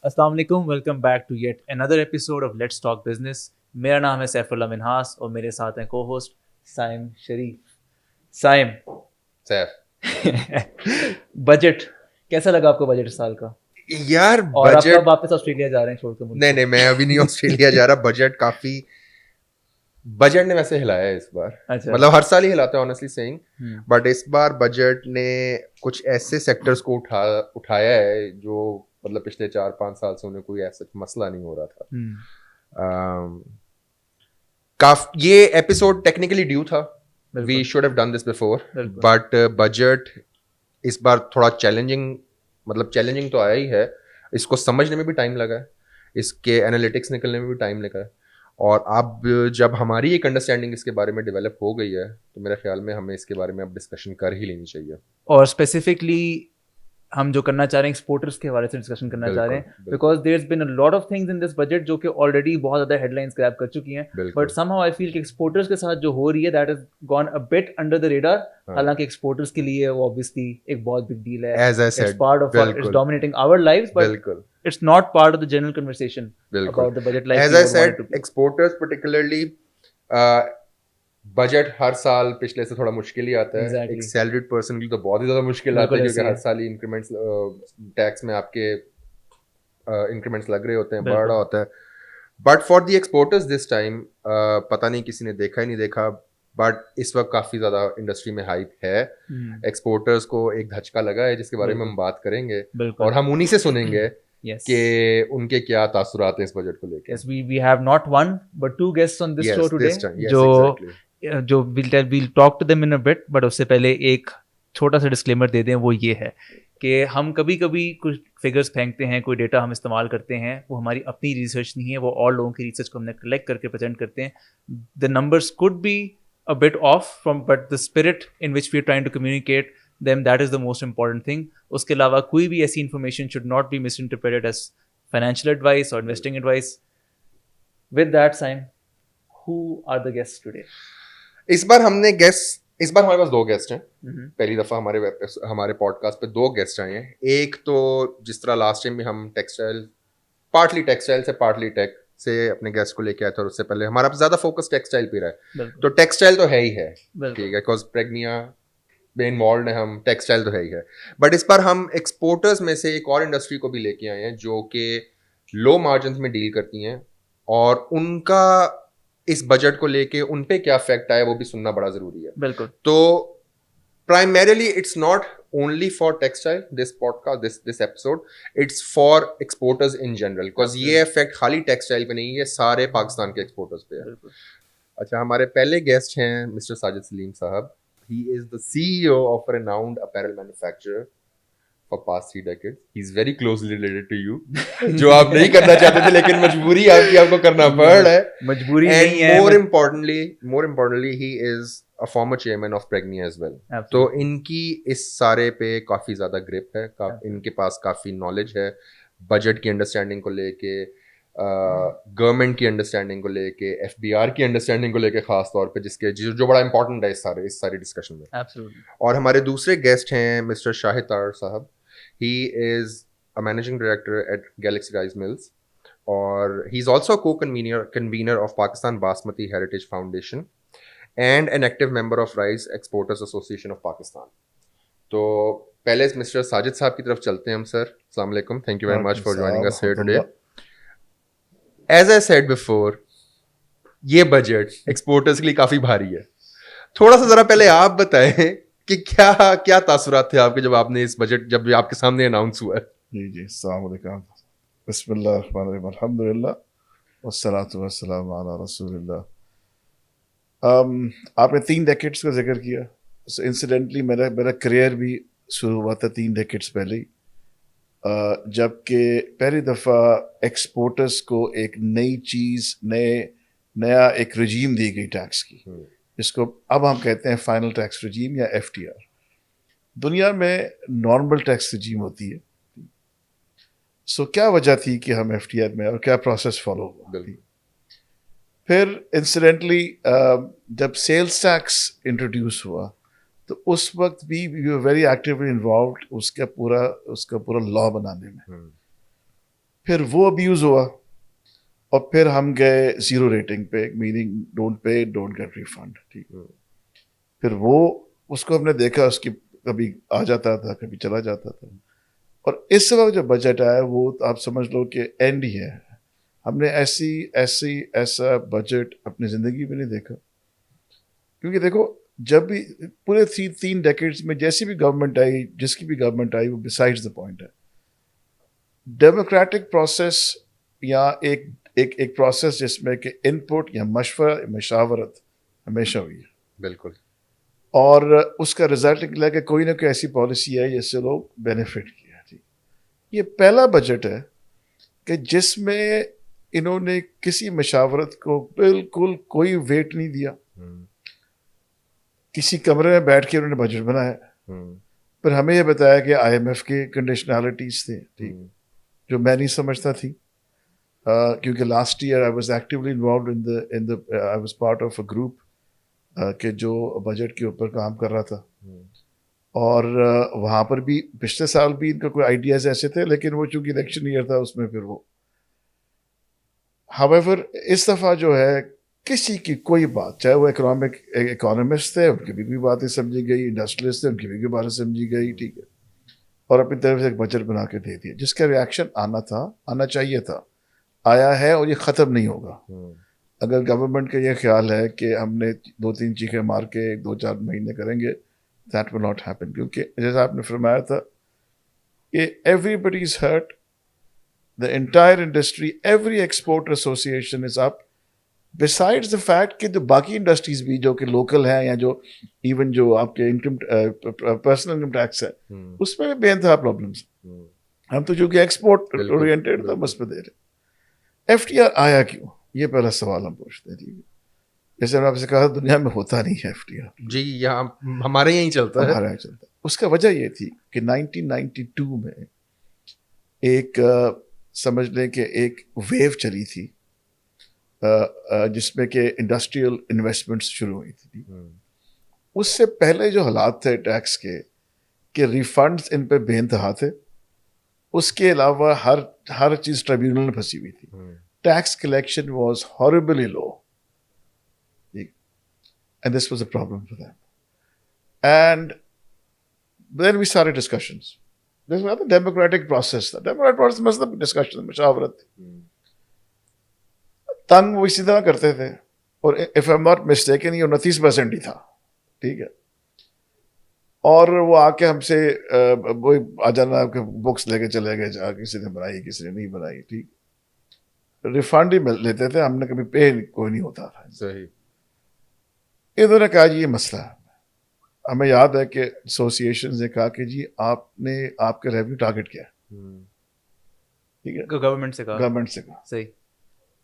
السلام علیکم، welcome back to yet another episode of let's talk business. میرا نام ہے سیف اللہ منہاس اور میرے ساتھ ہیں کو ہوسٹ سائم شریف. سائم سیف بجٹ کیسا لگا آپ کو؟ بجٹ سال کا یار اور آپ کب بجٹ واپس آسٹریلیا جا رہے ہیں چھوڑ کے ملک؟ نہیں میں ابھی نہیں آسٹریلیا جا رہا. بجٹ نے ویسے ہلایا ہے اس بار. اچھا، مطلب ہر سال ہی ہلاتا ہے آنیسٹلی سیئنگ, بٹ اس بار بجٹ نے کچھ ایسے سیکٹرز کو اٹھایا ہے جو مطلب پچھلے 4-5 سال سے انہیں کوئی ایسا مسئلہ نہیں ہو رہا تھا. یہ ایپیسوڈ ٹیکنیکلی ڈیو تھا, we should have done this before, but budget اس بار تھوڑا چیلنجنگ تو آیا ہی ہے. اس کو سمجھنے میں بھی ٹائم لگا ہے, اس کے انالیٹکس نکلنے میں بھی ٹائم لگا ہے, اور اب جب ہماری ایک انڈرسٹینڈنگ اس کے بارے میں ڈیولپ ہو گئی ہے تو میرے خیال میں ہمیں اس کے بارے میں اب ڈسکشن کر ہی لینی چاہیے. اور اسپیسیفکلی ہم جو کرنا چاہ رہے ہیں ایکسپورٹرس کے حوالے سے ڈسکشن کرنا چاہ رہے ہیں, because there is been a lot of things in this budget جو کہ آلریڈی بہت زیادہ ہیڈ لائنس گریب کر چکی ہیں, بٹ سم ہاؤ آئی فیل کہ ایکسپورٹرس کے ساتھ جو ہو رہی ہے that is gone a bit under the radar. حالانکہ ایکسپورٹرس کے لیے وہ obviously ایک بہت بگ ڈیل ہے, it's part of it's dominating our lives, but it's not part of the general conversation about the budget like as I said exporters particularly budget ہر سال پچھلے سے تھوڑا مشکل ہی آتا ہے. ایک سیلریڈ پرسن کے لیے تو بہت ہی زیادہ مشکل آتا ہے کیونکہ ہر سال ہی انکریمنٹس ٹیکس میں آپ کے انکریمنٹس لگ رہے ہوتے ہیں, بڑھ رہا ہوتا ہے. But for the exporters this time پتہ نہیں کسی نے دیکھا ہی نہیں دیکھا, بٹ اس وقت کافی زیادہ انڈسٹری میں ہائپ ہے. ایکسپورٹرز کو ایک دھچکا لگا ہے جس کے بارے میں ہم بات کریں گے, اور ہم انہی سے سنیں گے کہ ان کے کیا تاثرات ہیں اس بجٹ کو لے کے. We have not one but two guests on this show today جو we'll talk to them in a bit, but اس سے پہلے ایک چھوٹا سا ڈسکلیمر دے دیں. وہ یہ ہے کہ ہم کبھی کبھی کچھ فگرس پھینکتے ہیں, کوئی ڈیٹا ہم استعمال کرتے ہیں, وہ ہماری اپنی ریسرچ نہیں ہے, وہ اور لوگوں کی ریسرچ کو ہم نے کلیکٹ کر کے پریزنٹ کرتے ہیں. The numbers could be a bit off from, but the spirit in which we are trying to communicate them, that is the most important thing. اس کے علاوہ کوئی بھی ایسی information should not be misinterpreted as financial advice or investing advice. With that, Saim, who are the guests today? اس بار ہمارے پاس 2 guest ہیں. پہلی دفعہ ہمارے پوڈ کاسٹ پہ 2 گیسٹ آئے ہیں. ایک تو جس طرح لاسٹ ٹائم بھی ہم پارٹلی ٹیکسٹائل سے پارٹلی ٹیک سے اپنے گیسٹ کو لے کے آئے تھے, اور اس سے پہلے ہمارا زیادہ فوکس ٹیکسٹائل پہ رہا ہے. تو ٹیکسٹائل تو ہے ہی ہے, ٹھیک ہے, بیکاز پریگنیا میں انوالوڈ ہیں ہم, ٹیکسٹائل تو ہے ہی ہے. بٹ اس بار ہم ایکسپورٹرز میں سے ایک اور انڈسٹری کو بھی لے کے آئے ہیں جو کہ لو مارجنس میں ڈیل کرتی ہیں, اور ان کا اس بجٹ کو لے کے ان پہ کیا افیکٹ آیا وہ بھی سننا بڑا ضروری ہے. بالکل. تو primarily it's not only for textile, this podcast, this episode, it's for exporters in general, because یہ افیکٹ خالی ٹیکسٹائل پہ نہیں, یہ سارے پاکستان کے ایکسپورٹرز پہ ہے. اچھا, ہمارے پہلے گیسٹ ہیں مسٹر ساجد سلیم صاحب. He is the CEO of a renowned apparel manufacturer for past 3 decades. He's very closely related to you. جو آپ نہیں کرنا چاہتے تھے لیکن مجبوری آپ کو کرنا پڑ رہا ہے. مجبوری نہیں ہے. More importantly, he is a former chairman of Pregnia as well. تو ان کی اس سارے پہ کافی زیادہ گرپ ہے, ان کے پاس کافی نالج ہے بجٹ کی انڈرسٹینڈنگ کو لے کے, گورنمنٹ کی انڈرسٹینڈنگ کو لے کے, ایف بی آر کی انڈرسٹینڈنگ کو لے کے, خاص طور پہ جس کے جو بڑا امپورٹنٹ ہے اس ساری ڈسکشن میں. اور ہمارے دوسرے گیسٹ ہیں مسٹر شاہد تار صاحب. He is a managing director at Galaxy Rice Mills, اور he is also a co-convener of Pakistan Basmati Heritage Foundation and an active member of Rice Exporters Association of Pakistan. تو پہلے mister Sajid صاحب کی طرف چلتے ہیں ہم. سر السلام علیکم, thank you very much for joining us here today. As I said before, یہ بجٹ ایکسپورٹرز کے لیے کافی بھاری ہے. تھوڑا سا ذرا پہلے آپ بتائیں کہ کیا تاثرات تھے آپ کے جب آپ نے اس بجٹ جب آپ کے سامنے اناؤنس ہوا ہے. جی السلام علیکم. بسم اللہ الرحمن الرحیم, الحمد للہ والصلاۃ والسلام علی رسول اللہ. آپ نے 3 ڈیکیڈس کا ذکر کیا. انسیڈنٹلی میرا کریئر بھی شروع ہوا تھا 3 ڈیکیڈس پہلے ہی, جب کہ پہلی دفعہ ایکسپورٹرس کو ایک نئی چیز نیا ایک رجیم دی گئی ٹیکس کی, جس کو اب ہم کہتے ہیں فائنل ٹیکس رجیم یا FTR. دنیا میں نارمل ٹیکس رجیم ہوتی ہے. سو کیا وجہ تھی کہ ہم FTR میں, اور کیا پروسیس فالو ہوا. پھر انسیڈنٹلی جب سیلز ٹیکس انٹروڈیوس ہوا تو اس وقت بھی وی ور ویری ایکٹیولی انوالوڈ اس کا پورا لا بنانے میں. پھر وہ ابیوز ہوا اور پھر ہم گئے زیرو ریٹنگ پہ, meaning don't pay don't get refund. ٹھیک ہے, پھر وہ اس کو ہم نے دیکھا, اس کی کبھی آ جاتا تھا کبھی چلا جاتا تھا. اور اس وقت جو بجٹ آیا وہ آپ سمجھ لو کہ اینڈ ہی ہے. ہم نے ایسا بجٹ اپنی زندگی میں نہیں دیکھا. کیونکہ دیکھو جب بھی پورے 3 ڈیکیڈز میں جیسی بھی گورنمنٹ آئی, جس کی بھی گورنمنٹ آئی, وہ بسائڈز دا پوائنٹ ہے. ڈیموکریٹک پروسیس یا ایک پروسیس جس میں کہ ان پٹ یا مشاورت ہمیشہ ہوئی ہے. بالکل. اور اس کا رزلٹ نکلا کہ کوئی نہ کوئی ایسی پالیسی ہے جس سے لوگ بینیفٹ کیا. یہ پہلا بجٹ ہے کہ جس میں انہوں نے کسی مشاورت کو بالکل کوئی ویٹ نہیں دیا. کسی کمرے میں بیٹھ کے انہوں نے بجٹ بنایا. پھر ہمیں یہ بتایا کہ آئی ایم ایف کے کنڈیشنالٹیز تھے, ٹھیک, جو میں نہیں سمجھتا تھی, کیونکہ last year I was actually involved I was part of a group کہ جو بجٹ کے اوپر کام کر رہا تھا. اور وہاں پر بھی پچھلے سال بھی ان کا کوئی آئیڈیاز ایسے تھے, لیکن وہ چونکہ الیکشن ایئر تھا اس میں پھر وہ. however اس دفعہ جو ہے کسی کی کوئی بات, چاہے وہ اکانومسٹ تھے ان کی بھی باتیں سمجھی گئی, انڈسٹریلسٹ تھے ان کی بھی باتیں سمجھی گئی, ٹھیک ہے, اور اپنی طرف سے ایک بجٹ بنا کے دے دیا جس کا ریاکشن آنا چاہیے تھا, آیا ہے, اور یہ ختم نہیں ہوگا. اگر گورنمنٹ کا یہ خیال ہے کہ ہم نے 2-3 چیخیں مار کے 2-4 مہینے کریں گے, that will not happen. کیونکہ جیسا آپ نے فرمایا تھا کہ everybody is hurt, the entire industry, every exporter association is up, besides the fact کہ جو باقی انڈسٹریز بھی جو کہ لوکل ہیں یا جو ایون جو آپ کے انکم پرسنل انکم ٹیکس ہے اس میں بھی بے انتہا پرابلمس. ہم تو چونکہ ایکسپورٹ اورینٹیڈ تھا بس پہ دے رہے. ایف ٹی آر آیا کیوں, یہ پہلا سوال ہم پوچھتے ہیں. جیسے میں نے آپ سے کہا دنیا میں ہوتا نہیں ہے ایف ٹی آر. جی, یہاں ہمارے یہیں چلتا ہے. ہمارے یہاں چلتا ہے. اس کا وجہ یہ تھی کہ 1992 میں ایک سمجھ لیں کہ ایک ویو چلی تھی جس میں کہ انڈسٹریل انویسٹمنٹس شروع ہوئی تھی. اس سے پہلے جو حالات تھے ٹیکس کے کہ ریفنڈز ان پہ بے انتہا تھے, اس کے علاوہ ہر چیز ٹریبیونل میں پھنسی ہوئی تھی. Tax collection was horribly low, and this was a problem for them. And then we started discussions. This was a democratic process. The democratic process مطلب ڈسکشن, مشاورت تھی. تنگ وہ اسی طرح کرتے تھے, اور if I'm not mistaken یہ 29% ہی تھا, ٹھیک ہے. اور وہ آ کے ہم سے وہی آ جانا کہ بکس لے کے چلے گئے, جا کسی نے بنائی کسی نے نہیں بنائی, ٹھیک. ریفنڈ ہی لیتے تھے, ہم نے کبھی پے کوئی نہیں ہوتا تھا. صحیح. انہوں نے کہا جی یہ مسئلہ ہے. ہمیں یاد ہے کہ ایسوسیشن نے کہا کہ جی آپ کا ریونیو ٹارگیٹ کیا ہے, ٹھیک ہے, گورنمنٹ سے کہا. صحیح.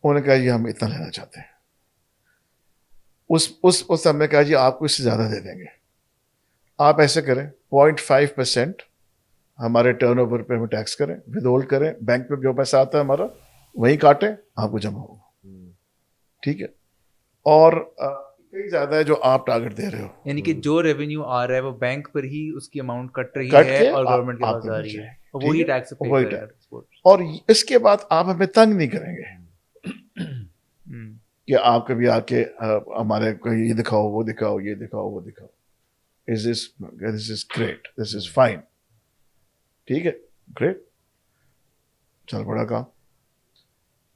انہوں نے کہا جی ہم اتنا لینا چاہتے ہیں. اس ہم نے کہا جی آپ کو اس سے زیادہ دے دیں گے. آپ ایسے کریں 0.5% ہمارے ٹرن اوور پہ ہمیں ٹیکس کریں, ود ہولڈ کریں, بینک پہ جو پیسہ آتا ہے ہمارا وہیں کاٹیں, آپ کو جمع ہوگا, ٹھیک ہے. اور کئی زیادہ ہے جو آپ ٹارگٹ دے رہے ہو, یعنی کہ جو ریونیو آ رہا ہے وہ بینک پر ہی اس کی اماؤنٹ کٹ رہی ہے اور گورنمنٹ کے پاس آ رہی ہے, وہی ٹیکس پے کر رہا ہے. اور اس کے بعد آپ ہمیں تنگ نہیں کریں گے کہ آپ کبھی آ کے ہمارے کو یہ دکھاؤ وہ دکھاؤ یہ دکھاؤ وہ دکھاؤ. This is great, this is fine, ٹھیک ہے, great. چل پڑا کام.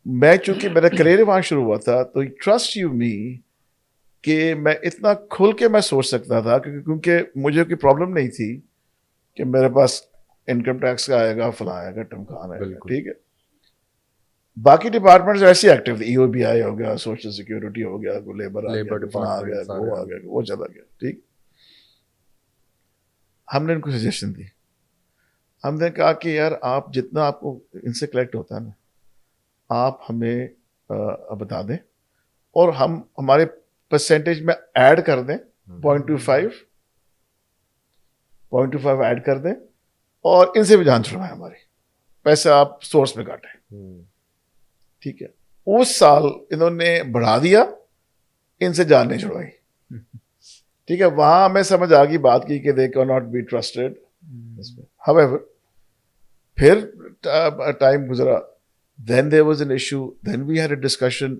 میں چونکہ میرا کریئر وہاں شروع ہوا تھا تو ٹرسٹ یو می کہ میں اتنا کھل کے میں سوچ سکتا تھا, کیونکہ مجھے کوئی پرابلم نہیں تھی کہ میرے پاس انکم ٹیکس کا آئے گا, فلاں آئے گا, ٹمکان آئے گا, ٹھیک ہے. باقی ڈپارٹمنٹس ایسے ایکٹیو تھے, ای او بی آئی ہو گیا, سوشل سیکورٹی ہو گیا, لیبر آ گیا, وہ آ گیا, وہ چلا گیا, ٹھیک. ہم نے ان کو سجیشن دی. ہم نے کہا کہ یار آپ جتنا آپ کو ان سے کلیکٹ ہوتا ہے نا آپ ہمیں بتا دیں, اور ہم ہمارے پرسنٹیج میں ایڈ کر دیں 0.25 ایڈ کر دیں, اور ان سے بھی جان چھڑوائیں, ہماری پیسے آپ سورس میں کاٹیں, ٹھیک ہے. اس سال انہوں نے بڑھا دیا, ان سے جان نہیں چھڑوائی, ٹھیک ہے. وہاں ہمیں سمجھ آ گئی بات کی کہ they cannot be trusted. However پھر ٹائم گزرا, then there was an issue, then we had a discussion,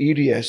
EDS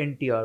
NTR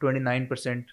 29%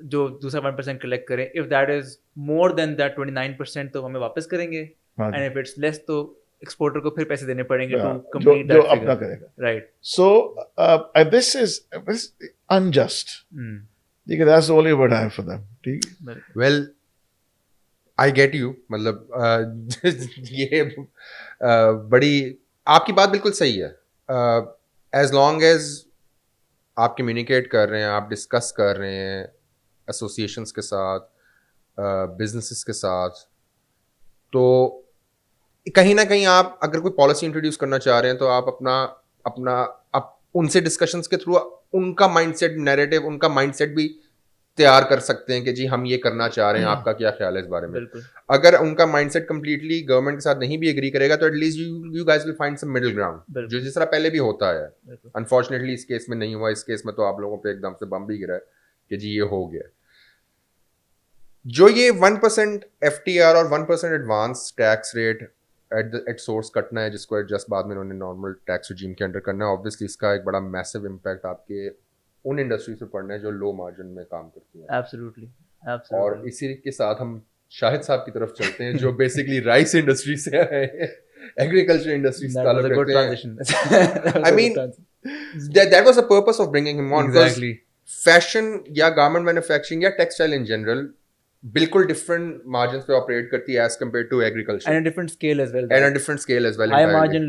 جو دوسرا 1% کلیکٹ کریں, if that is more than that 29% تو ہمیں واپس کریں گے, and if it's less تو ایکسپورٹر کو پھر پیسے دینے پڑیں گے to complete that figure. اپنا کرے گا. Right. So this is unjust. ٹھیک ہے, that's the only word I have for them. ٹھیک ہے. Well, I get you. مطلب یہ بڑی آپ کی بات بالکل صحیح ہے. ایز لانگ ایز آپ کمیونیکیٹ کر رہے ہیں, آپ ڈسکس کر رہے ہیں ایسوسیشنس کے ساتھ, بزنسز کے ساتھ, تو کہیں نہ کہیں آپ اگر کوئی پالیسی انٹروڈیوس کرنا چاہ رہے ہیں تو آپ اپنا ان سے ڈسکشنس کے تھرو ان کا مائنڈ سیٹ, نیریٹو, ان کا مائنڈ سیٹ بھی تیار کر سکتے ہیں کہ جی ہم یہ کرنا چاہ رہے ہیں, آپ کا کیا خیال ہے اس بارے میں. اگر ان کا مائنڈ سیٹ کمپلیٹلی گورنمنٹ کے ساتھ نہیں بھی ایگری کرے گا تو at least you guys will find some middle ground, جو جس طرح پہلے بھی ہوتا ہے. انفارچونیٹلی اس کیس میں نہیں ہوا, اس کیس میں تو آپ لوگوں پہ ایک دم سے بم بھی گرا ہے کہ جی یہ ہو گیا. جو یہ 1% FTR اور 1% advance tax rate at source کٹنا ہے, جس کو ایڈجسٹ بعد میں انہوں نے نارمل ٹیکس رجیم کے انڈر کرنا ہے, آبویسلی اس کا ایک بڑا میسو امپیکٹ آپ کے ان انڈسٹریز پہ پڑنا ہے جو لو مارجن میں کام کرتی ہیں. Absolutely. اور اسی کے ساتھ ہم شاہد صاحب کی طرف چلتے ہیں جو بیسکلی رائس انڈسٹری سے آئے ہیں, ایگریکلچر انڈسٹری سے تعلق رکھتے ہیں. I mean that was the purpose of bringing him on. Exactly. Fashion یا garment manufacturing یا textile in general بالکل ڈفرنٹ مارجنس پہ آپریٹ کرتی ہے as compare to agriculture, and a different scale as well. And a different scale as well. High margin,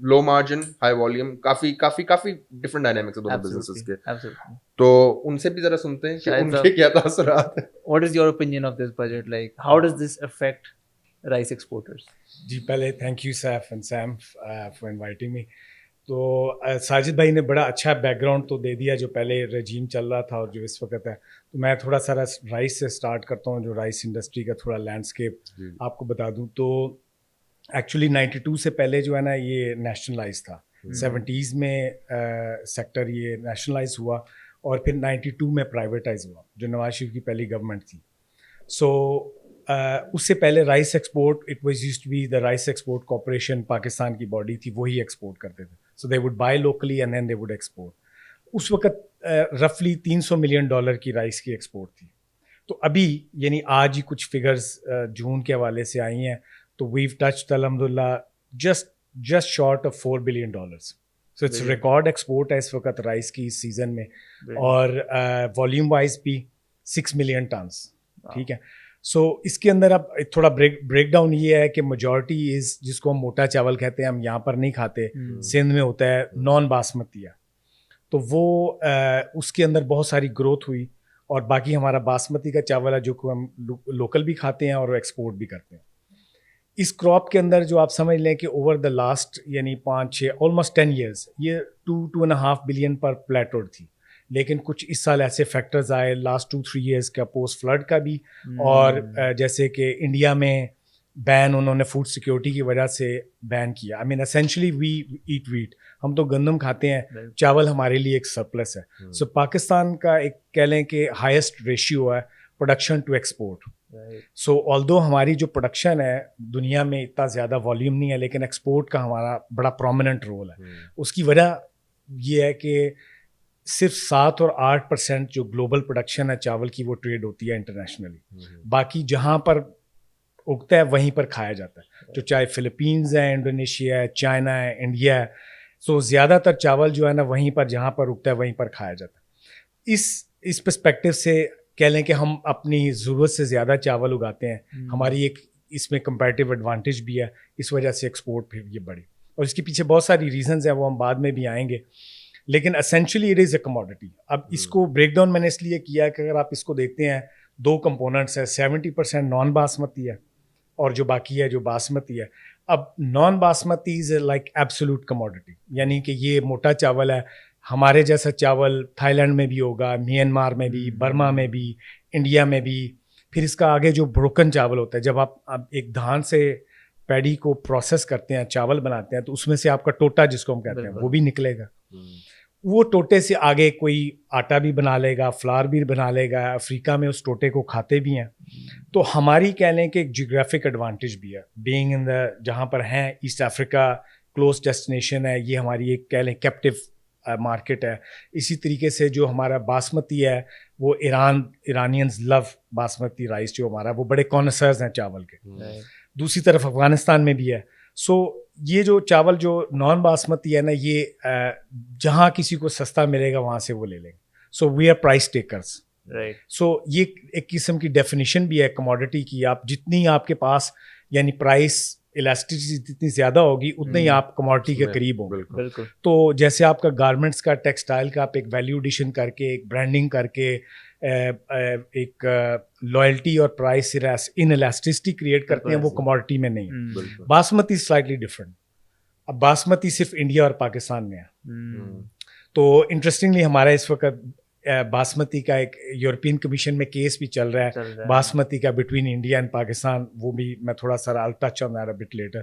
low margin, high volume, coffee different dynamics ہیں دونوں businesses کے. تو ان سے بھی ذرا سنتے ہیں کہ ان کے کیا تاثرات ہیں. What is your opinion of this budget? Like how does this affect rice exporters? جی پہلے thank you Saif and Sam for inviting me. تو ساجد بھائی نے بڑا اچھا بیک گراؤنڈ تو دے دیا جو پہلے رجیم چل رہا تھا اور جو اس وقت ہے. تو میں تھوڑا سا رائس سے اسٹارٹ کرتا ہوں, جو رائس انڈسٹری کا تھوڑا لینڈسکیپ آپ کو بتا دوں. تو ایکچولی 92 سے پہلے جو ہے نا یہ نیشنلائز تھا, 70s میں سیکٹر یہ نیشنلائز ہوا اور پھر 92 میں پرائیویٹائز ہوا جو نواز شریف کی پہلی گورنمنٹ تھی. سو اس سے پہلے rice export it was used to be the rice export corporation, Pakistan کی باڈی تھی, وہی ایکسپورٹ کرتے تھے. So they would buy locally and then they would export. اس وقت رفلی $300 ملین کی رائس کی ایکسپورٹ تھی. تو ابھی یعنی آج ہی کچھ فگرز جون کے حوالے سے آئی ہیں تو ویو ٹچڈ الحمد للہ just short of $4 billion. So it's record export ہے اس وقت رائس کی اس سیزن میں, اور والیوم وائز بھی 6 ملین ٹنس. ٹھیک ہے. سو اس کے اندر اب تھوڑا بریک ڈاؤن یہ ہے کہ میجورٹی از جس کو ہم موٹا چاول کہتے ہیں, ہم یہاں پر نہیں کھاتے, سندھ میں ہوتا ہے, نان باسمتی ہے. تو وہ اس کے اندر بہت ساری گروتھ ہوئی, اور باقی ہمارا باسمتی کا چاول ہے جو کہ ہم لوکل بھی کھاتے ہیں اور ایکسپورٹ بھی کرتے ہیں. اس کراپ کے اندر جو آپ سمجھ لیں کہ اوور دا لاسٹ یعنی 5-6 آلموسٹ 10 ایئرس یہ 2.5 بلین پر پلیٹوڈ تھی. لیکن کچھ اس سال ایسے فیکٹرز آئے لاسٹ 2-3 ایئرس کا پوسٹ فلڈ کا بھی, اور جیسے کہ انڈیا میں بین انہوں نے فوڈ سیکیورٹی کی وجہ سے بین کیا. آئی مین اسینشلی وی ایٹ ویٹ, ہم تو گندم کھاتے ہیں, چاول ہمارے لیے ایک سرپلس ہے. سو پاکستان کا ایک کہہ لیں کہ ہائیسٹ ریشیو ہے production to export. So although ہماری جو پروڈکشن ہے دنیا میں اتنا زیادہ والیوم نہیں ہے, لیکن ایکسپورٹ کا ہمارا بڑا پرومیننٹ رول ہے. اس کی وجہ یہ ہے کہ صرف 7 اور 8% جو گلوبل پروڈکشن ہے چاول کی وہ ٹریڈ ہوتی ہے انٹرنیشنلی. باقی جہاں پر اگتا ہے وہیں پر کھایا جاتا ہے, جو چاہے فلپینز ہے, انڈونیشیا ہے, چائنا ہے, انڈیا ہے. سو زیادہ تر چاول جو ہے نا وہیں پر جہاں پر اگتا ہے وہیں پر کھایا جاتا ہے. اس پرسپیکٹو سے کہہ لیں کہ ہم اپنی ضرورت سے زیادہ چاول اگاتے ہیں, ہماری ایک اس میں کمپیریٹیو ایڈوانٹیج بھی ہے, اس وجہ سے ایکسپورٹ پھر یہ بڑھی. اور اس کے پیچھے بہت ساری ریزنز ہیں, وہ ہم بعد میں بھی آئیں گے. لیکن essentially it is a commodity. اب اس کو بریک ڈاؤن میں نے اس لیے کیا کہ اگر آپ اس کو دیکھتے ہیں 2 کمپوننٹس ہیں, 70% نان باسمتی ہے اور جو باقی ہے جو باسمتی ہے. اب naan basmati is like absolute commodity, یعنی کہ یہ موٹا چاول ہے. ہمارے جیسا چاول تھائی لینڈ میں بھی ہوگا, میانمار میں بھی, برما میں بھی, انڈیا میں بھی. پھر اس کا آگے جو بروکن چاول ہوتا ہے, جب آپ ایک دھان سے پیڈی کو پروسیس کرتے ہیں, چاول بناتے ہیں, تو اس میں سے آپ کا ٹوٹا جس کو ہم کہتے ہیں وہ بھی نکلے گا. وہ ٹوٹے سے آگے کوئی آٹا بھی بنا لے گا, فلار بھی بنا لے گا. افریقہ میں اس ٹوٹے کو کھاتے بھی ہیں. تو ہماری کہہ لیں کہ ایک جیوگرافک ایڈوانٹیج بھی ہے بینگ ان دا, جہاں پر ہیں ایسٹ افریقہ کلوز ڈیسٹینیشن ہے, یہ ہماری ایک کہہ لیں کیپٹیو مارکیٹ ہے. اسی طریقے سے جو ہمارا باسمتی ہے وہ ایرانینز لو باسمتی رائس جو ہمارا, وہ بڑے کانسرز ہیں چاول کے. دوسری طرف افغانستان میں بھی ہے. سو یہ جو چاول جو نان باسمتی ہے نا, یہ جہاں کسی کو سستا ملے گا وہاں سے وہ لے لیں گے. سو وی آر پرائس ٹیکرز. سو یہ ایک قسم کی ڈیفینیشن بھی ہے کموڈٹی کی. آپ جتنی آپ کے پاس یعنی پرائس الاسٹیسٹی جتنی زیادہ ہوگی اتنا ہی آپ کموڈٹی کے قریب ہوں. بالکل. تو جیسے آپ کا گارمنٹس کا ٹیکسٹائل کا آپ ایک ویلیو ایڈیشن کر کے ایک برانڈنگ کر کے ایک لائلٹی اور پرائس ان الاسٹیسٹی کریٹ کرتے ہیں, وہ کموڈٹی میں نہیں ہے. Basmati slightly different. اب باسمتی صرف انڈیا اور پاکستان میں ہے. تو انٹرسٹنگلی ہمارا اس وقت باسمتی کا ایک یورپین کمیشن میں کیس بھی چل رہا ہے باسمتی کا بٹوین انڈیا اینڈ پاکستان. وہ بھی میں تھوڑا سا I'll touch on that a bit later.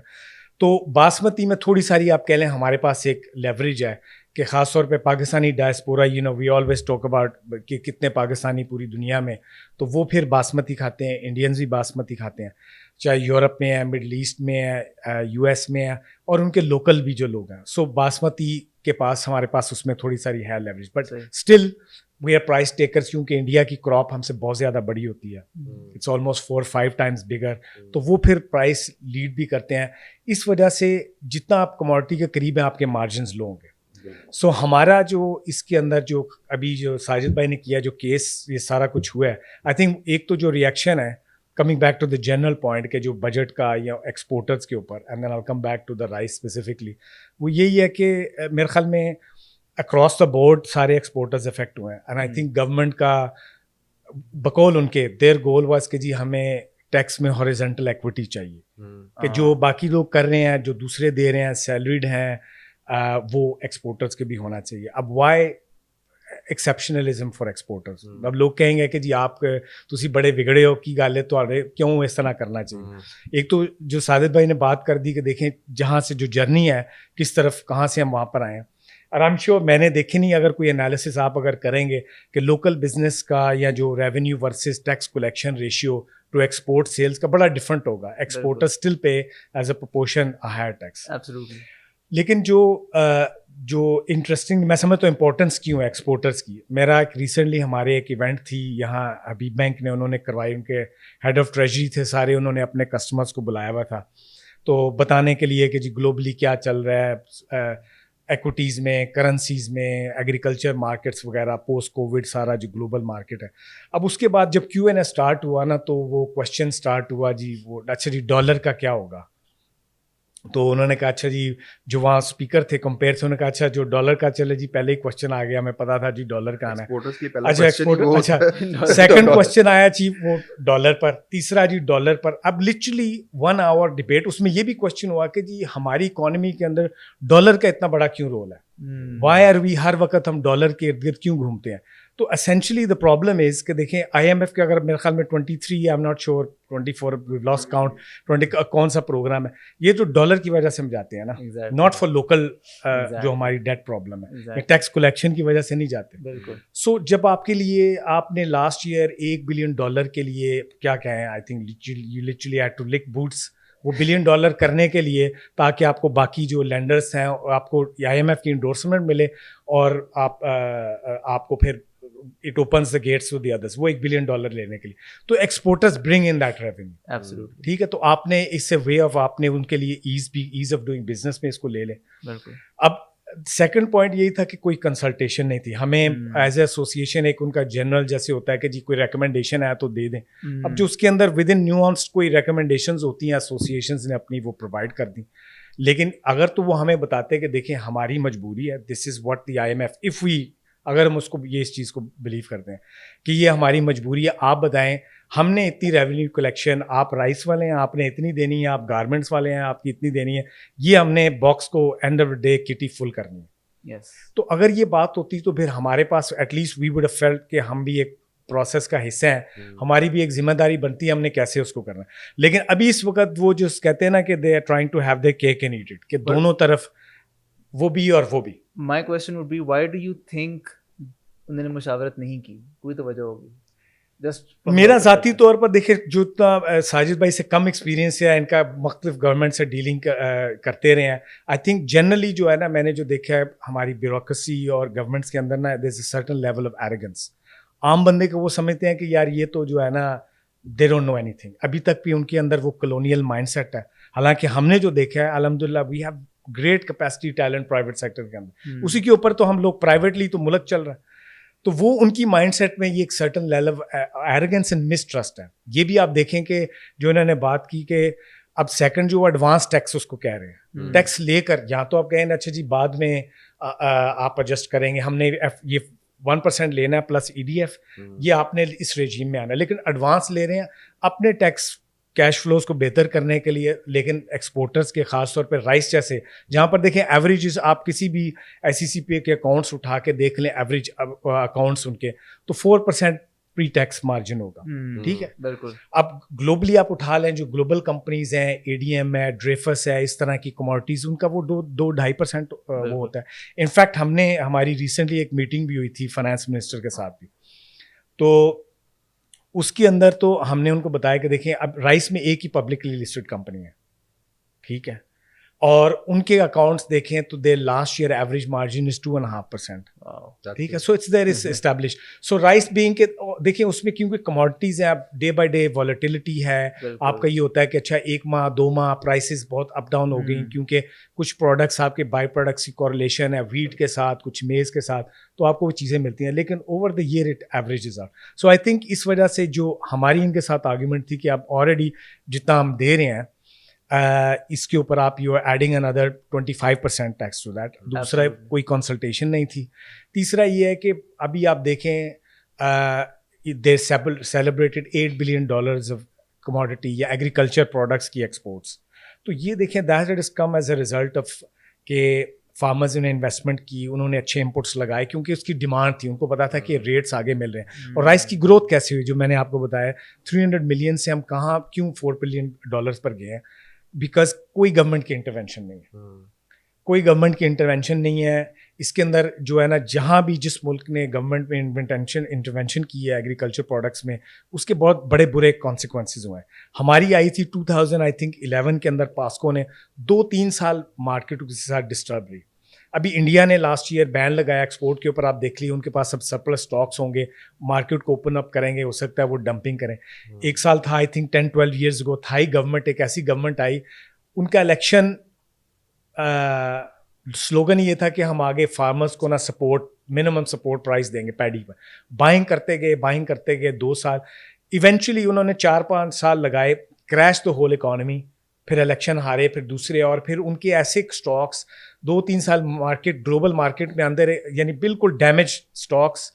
تو باسمتی میں تھوڑی ساری آپ کہہ لیں ہمارے پاس ایک لیوریج ہے کہ خاص طور پہ Pakistani diaspora, we always talk about کہ کتنے پاکستانی پوری دنیا میں, تو وہ پھر باسمتی کھاتے ہیں. انڈینز بھی باسمتی کھاتے ہیں, چاہے یورپ میں ہے, مڈل ایسٹ میں ہے, یو ایس میں ہے, اور ان کے لوکل بھی جو لوگ ہیں. سو باسمتی کے پاس ہمارے پاس اس میں تھوڑی ساری ہے leverage, but still we are price takers, کیونکہ انڈیا کی کراپ ہم سے بہت زیادہ بڑی ہوتی ہے. It's almost 4-5 times bigger. تو وہ پھر پرائس لیڈ بھی کرتے ہیں. اس وجہ سے جتنا آپ کموڈٹی کے قریب ہیں آپ کے مارجنز لو ہوں گے. سو ہمارا جو اس کے اندر جو ابھی جو ساجد بھائی نے کیا جو کیس یہ سارا کچھ ہوا ہے, آئی تھنک ایک تو جو ریئیکشن ہے coming back to the general point کہ جو بجٹ کا یا ایکسپورٹرز کے اوپر, and then I come back to the rice specifically, وہ یہی ہے کہ میرے خیال میں اکراس دا بورڈ سارے ایکسپورٹرز افیکٹ ہوئے ہیں. اینڈ آئی تھنک گورنمنٹ کا بقول ان کے دیر گول واز کہ جی ہمیں ٹیکس میں ہاریزنٹل ایکوٹی چاہیے, کہ جو باقی لوگ کر رہے ہیں, جو دوسرے دے رہے ہیں, سیلریڈ ہیں, وہ ایکسپورٹرز کے بھی ہونا چاہیے. اب وائی ایکسیپشنلزم فار ایکسپورٹرز؟ اب لوگ کہیں گے کہ جی آپ تسی بڑے بگڑے ہو کی گل ہے, تو کیوں اس طرح کرنا چاہیے. ایک تو جو ساجد بھائی نے بات کر دی کہ دیکھیں جہاں سے جو جرنی ہے کس طرف کہاں سے ہم وہاں پر آئے ہیں. اور آئی ایم شیور میں نے دیکھی نہیں, اگر کوئی انالیسس آپ اگر کریں گے کہ لوکل بزنس کا یا جو revenue versus tax collection ratio to export sales کا بڑا ڈفرنٹ ہوگا. Exporter still pay as a proportion higher tax. لیکن جو انٹرسٹنگ میں سمجھتا ہوں امپورٹنس کیوں ہے ایکسپورٹرس کی. میرا ایک ریسنٹلی ہمارے ایک ایونٹ تھی یہاں حبیب بینک نے, انہوں نے کروائی, ان کے ہیڈ آف ٹریجری تھے سارے, انہوں نے اپنے کسٹمرس کو بلایا ہوا تھا تو بتانے کے لیے کہ جی گلوبلی کیا چل رہا ہے ایکوٹیز میں, کرنسیز میں, ایگریکلچر مارکیٹس وغیرہ, پوسٹ کووڈ سارا جو گلوبل مارکیٹ ہے. اب اس کے بعد جب کیو این اے اسٹارٹ ہوا نا, تو وہ کوشچن اسٹارٹ ہوا جی وہ اچھا جی ڈالر کا کیا ہوگا. تو انہوں نے کہا اچھا جی جو وہاں اسپیکر تھے کمپیئر سے, انہوں نے کہا اچھا جو ڈالر کا چلے جی, پہلے ہی کوشچن آ گیا, ہمیں پتا تھا جی ڈالر کا آنا ہے. اچھا اچھا سیکنڈ کوشچن آیا جی وہ ڈالر پر, تیسرا جی ڈالر پر. اب لٹرلی 1 hour ڈبیٹ, اس میں یہ بھی کوشچن ہوا کہ جی ہماری اکانومی کے اندر ڈالر کا اتنا بڑا کیوں رول ہے, وائی آر وی ہر وقت ہم ڈالر کے ارد گرد کیوں گھومتے ہیں. تو اسینشلی دا پرابلم از کہ دیکھیں آئی ایم ایف کے اگر میرے خیال میں 23 I am not sure 24 we lost count 20 کون سا پروگرام ہے, یہ تو ڈالر کی وجہ سے ہم جاتے ہیں نا, ناٹ فار لوکل جو ہماری ڈیٹ پرابلم ہے, ٹیکس کلیکشن کی وجہ سے نہیں جاتے. سو جب آپ کے لیے آپ نے لاسٹ ایئر $1 بلین کے لیے کیا کہیں, I think you literally had to look boats وہ $1 بلین کرنے کے لیے, تاکہ آپ کو باقی جو لینڈرس ہیں آپ کو آئی ایم ایف کی انڈورسمنٹ ملے, اور آپ کو پھر it opens the gates to the others, وہ $1 بلین لینے کے لیے. تو exporters bring in that revenue, ٹھیک ہے. تو آپ نے اس سے وے آف آپ نے ان کے لیے ایز آف ڈوئنگ بزنس میں اس کو لے لیں. اب سیکنڈ پوائنٹ یہی تھا کہ کوئی کنسلٹیشن نہیں تھی ہمیں ایز اے ایسوسیشن. ایک ان کا جنرل جیسے ہوتا ہے کہ جی کوئی ریکمنڈیشن ہے تو دے دیں. اب جو اس کے اندر ود ان نیوانس کوئی ریکمنڈیشنز ہوتی ہیں ایسوسیشنز نے اپنی, وہ پرووائڈ کر دیں. لیکن اگر تو وہ ہمیں بتاتے کہ دیکھیں ہماری مجبوری ہے, this is what the I M F, if we اگر ہم اس کو یہ اس چیز کو بلیو کرتے ہیں کہ یہ ہماری مجبوری ہے, آپ بتائیں ہم نے اتنی ریونیو کلیکشن, آپ رائس والے ہیں آپ نے اتنی دینی ہے, آپ گارمنٹس والے ہیں آپ کی اتنی دینی ہے, یہ ہم نے باکس کو اینڈ آف ڈے کٹی فل کرنی ہے. تو اگر یہ بات ہوتی تو پھر ہمارے پاس at least we would have felt کہ ہم بھی ایک پروسیس کا حصہ ہیں, ہماری بھی ایک ذمہ داری بنتی ہے, ہم نے کیسے اس کو کرنا ہے. لیکن ابھی اس وقت وہ جو کہتے ہیں نا کہ they are trying to have the cake and eat it, کہ دونوں طرف وہ بھی اور وہ بھی. My question would be why do you think انہوں نے مشاورت نہیں کی, کوئی تو وجہ ہوگی. میرا ذاتی طور پر دیکھیں جو ساجد بھائی سے کم ایکسپیرینس ہے, ان کا مختلف گورنمنٹ سے ڈیلنگ کرتے رہے ہیں, آئی تھنک جنرلی جو ہے نا, میں نے جو دیکھا ہے ہماری بیوروکریسی اور گورنمنٹس کے اندر نا, there is a certain level of arrogance. عام بندے کو وہ سمجھتے ہیں کہ یار یہ تو جو ہے نا they don't know anything. ابھی تک بھی ان کے اندر وہ کلونیل مائنڈ سیٹ ہے. حالانکہ ہم نے جو دیکھا ہے الحمدللہ we have great capacity talent private sector کے اندر, اسی کے اوپر تو ہم لوگ پرائیویٹلی تو ملک چل رہا ہے. تو وہ ان کی مائنڈ سیٹ میں یہ ایک certain level of arrogance and mistrust ہے. یہ بھی آپ دیکھیں کہ جو انہوں نے بات کی کہ اب سیکنڈ جو ایڈوانس ٹیکس اس کو کہہ رہے ہیں, ٹیکس لے کر یا تو آپ کہیں اچھا جی بعد میں آپ ایڈجسٹ کریں گے, ہم نے یہ 1% لینا ہے پلس EDF, یہ آپ نے اس ریجیم میں آنا ہے, لیکن ایڈوانس لے رہے ہیں اپنے ٹیکس کیش فلوز کو بہتر کرنے کے لیے. لیکن ایکسپورٹرز کے خاص طور پہ رائس جیسے, جہاں پر دیکھیں ایوریجز آپ کسی بھی ICCPA کے اکاؤنٹس اٹھا کے دیکھ لیں, ایوریج اکاؤنٹس ان کے, تو 4% پری ٹیکس مارجن ہوگا. ٹھیک ہے, بالکل. اب گلوبلی آپ اٹھا لیں جو گلوبل کمپنیز ہیں, ADM ہے, ڈریفس ہے, اس طرح کی کموڈٹیز, ان کا وہ 2-2.5% وہ ہوتا ہے. انفیکٹ ہماری ریسنٹلی ایک میٹنگ بھی ہوئی تھی فائنانس منسٹر کے ساتھ بھی, تو اس کے اندر تو ہم نے ان کو بتایا کہ دیکھیں اب رائس میں ایک ہی پبلکلی لسٹڈ کمپنی ہے, ٹھیک ہے, اور ان کے اکاؤنٹس دیکھیں تو there last year average margin is 2.5%. ٹھیک ہے, so it's there is establish. So rice being کے دیکھیں اس میں کیونکہ کموڈٹیز ہیں, اب ڈے بائی ڈے والیٹیلٹی ہے, آپ کا یہ ہوتا ہے کہ اچھا 1 ماہ 2 ماہ پرائسز بہت اپ ڈاؤن ہو گئی, کیونکہ کچھ پروڈکٹس آپ کے بائی پروڈکٹس کی کورلیشن ہے ویٹ کے ساتھ, کچھ میز کے ساتھ, تو آپ کو وہ چیزیں ملتی ہیں, لیکن over the year it averages are. So I think اس وجہ سے جو ہماری ان کے ساتھ آرگیومنٹ تھی کہ آپ آلریڈی جتنا ہم دے رہے ہیں اس کے اوپر آپ یو آر ایڈنگ اندر 25% ٹیکس ٹو دیٹ. دوسرا کوئی کنسلٹیشن نہیں تھی. تیسرا یہ ہے کہ ابھی آپ دیکھیں دے سیلیبریٹڈ $8 billion آف کموڈٹی یا ایگریکلچر پروڈکٹس کی ایکسپورٹس. تو یہ دیکھیں that it is come as a result of کہ فارمرز نے انویسٹمنٹ کی, انہوں نے اچھے امپورٹس لگائے کیونکہ اس کی ڈیمانڈ تھی, ان کو پتا تھا کہ ریٹس آگے مل رہے ہیں. اور رائس کی گروتھ کیسے ہوئی جو میں نے آپ کو بتایا, 300 ملین سے ہم کہاں کیوں $4 billion پر گئے ہیں, بیکاز کوئی گورنمنٹ کی انٹرونشن نہیں ہے, کوئی گورنمنٹ کی انٹرونشن نہیں ہے. اس کے اندر جو ہے نا جہاں بھی جس ملک نے گورنمنٹ میں انٹرونشن کی ہے ایگریکلچر پروڈکٹس میں, اس کے بہت بڑے برے کانسیکوینسز ہوئے ہیں. ہماری آئی تھی 2011 کے اندر, پاسکو نے 2-3 سال مارکیٹ کے ساتھ ڈسٹرب رہی. ابھی انڈیا نے لاسٹ ایئر بین لگایا ایکسپورٹ کے اوپر, آپ دیکھ لیے ان کے پاس سب سرپلس اسٹاکس ہوں گے, مارکیٹ کو اوپن اپ کریں گے, ہو سکتا ہے وہ ڈمپنگ کریں. ایک سال تھا I think 10-12 years ago, Thai government ایک ایسی گورنمنٹ آئی, ان کا الیکشن سلوگن یہ تھا کہ ہم آگے فارمرز کو نا سپورٹ, منیمم سپورٹ پرائز دیں گے پیڈی پر. بائنگ کرتے گئے 2 سال, ایونچولی انہوں نے 4-5 سال لگائے, کریش دا ہول اکانومی, پھر الیکشن ہارے, پھر دوسرے, اور پھر ان کے ایسے اسٹاکس 2-3 سال مارکیٹ گلوبل مارکیٹ میں اندر, یعنی بالکل ڈیمیج اسٹاکس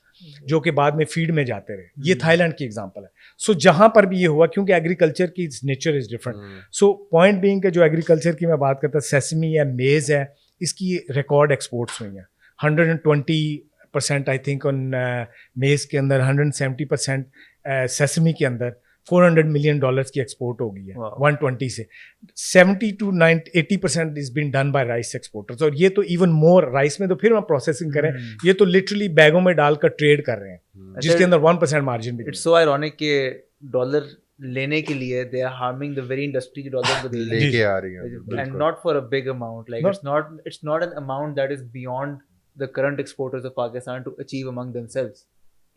جو کہ بعد میں فیڈ میں جاتے رہے. یہ تھائی لینڈ کی ایگزامپل ہے. سو جہاں پر بھی یہ ہوا کیونکہ ایگریکلچر کی nature is different. So point being کہ جو ایگریکلچر کی میں بات کرتا, سیسمی ہے, میز ہے, اس کی ریکارڈ ایکسپورٹس ہوئی ہیں. 120% آئی تھنک آن میز کے اندر, 170% سیسمی کے اندر, $400 ملین کی ایکسپورٹ ہو گئی ہے 120 سے. 70-80% is been done by rice exporters. اور یہ تو ایون مور, رائس میں تو پھر ہم پروسیسنگ کریں, یہ تو لٹرلی بیگوں میں ڈال کر ٹریڈ کر رہے ہیں, جس کے اندر 1% مارجن بھی. اٹس سو آئرونک کہ ڈالر لینے کے لیے they are harming the very industry جو ڈالر کو لے کے آ رہی ہے, and not for a big amount, like it's not an amount that is beyond the current exporters of Pakistan to achieve among themselves.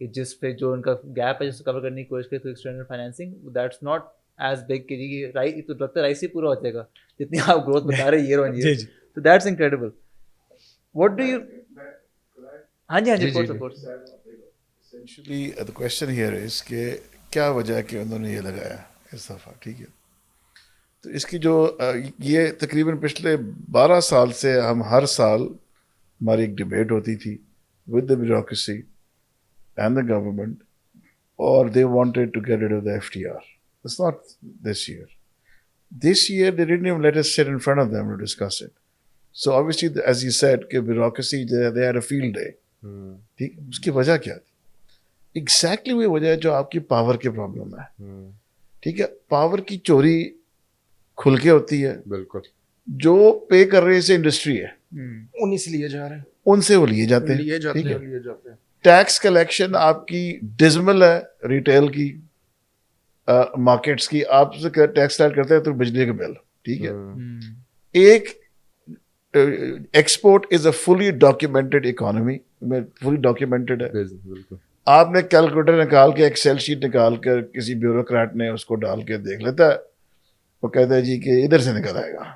کہ جس پہ جو ان کا گیپ ہے جس کو کور کرنے کی کوشش کرے تو external financing, that's not as big کہ جی رائس تو لگتا ہے رائس ہی پورا ہو جائے گا جتنی آپ گروتھ بتا رہے ایئر آن ایئر. تو that's incredible. What do you, ہاں جی essentially the question here is کہ کیا وجہ ہے کہ انہوں نے یہ لگایا اس دفعہ. ٹھیک ہے, تو اس کی جو یہ تقریباً پچھلے 12 سال سے ہم ہر سال ہماری ایک ڈبیٹ ہوتی تھی with the bureaucracy and the government, or they wanted to get rid of the FTR. It's not this year. This year they didn't even let us sit in front of them to discuss it. So obviously, as you said, کہ bureaucracy they had a field day. ٹھیک, اس کی وجہ کیا تھی؟ Exactly وہی وجہ ہے جو آپ کی پاور کے پرابلم ہے. ٹھیک ہے, پاور کی چوری کھل کے ہوتی ہے. بالکل. جو پے کر رہے ہیں اسے انڈسٹری ہے, انہیں سے لیے جا رہے ہیں, ان سے وہ لیے جاتے ہیں. ٹیکس کلیکشن آپ کی ڈزمل ہے ریٹیل کی مارکیٹس کی. آپ سے ٹیکس اسٹارٹ کرتے ہیں تو بجلی کا بل, ٹھیک ہے. ایک ایکسپورٹ از اے فلی ڈاکیومنٹڈ اکانومی, فلی ڈاکیومنٹڈ ہے. آپ نے کیلکولیٹر نکال کے ایکسل شیٹ نکال کر کسی بیوروکریٹ نے اس کو ڈال کے دیکھ لیتا ہے, وہ کہتا ہے جی کہ ادھر سے نکل آئے گا,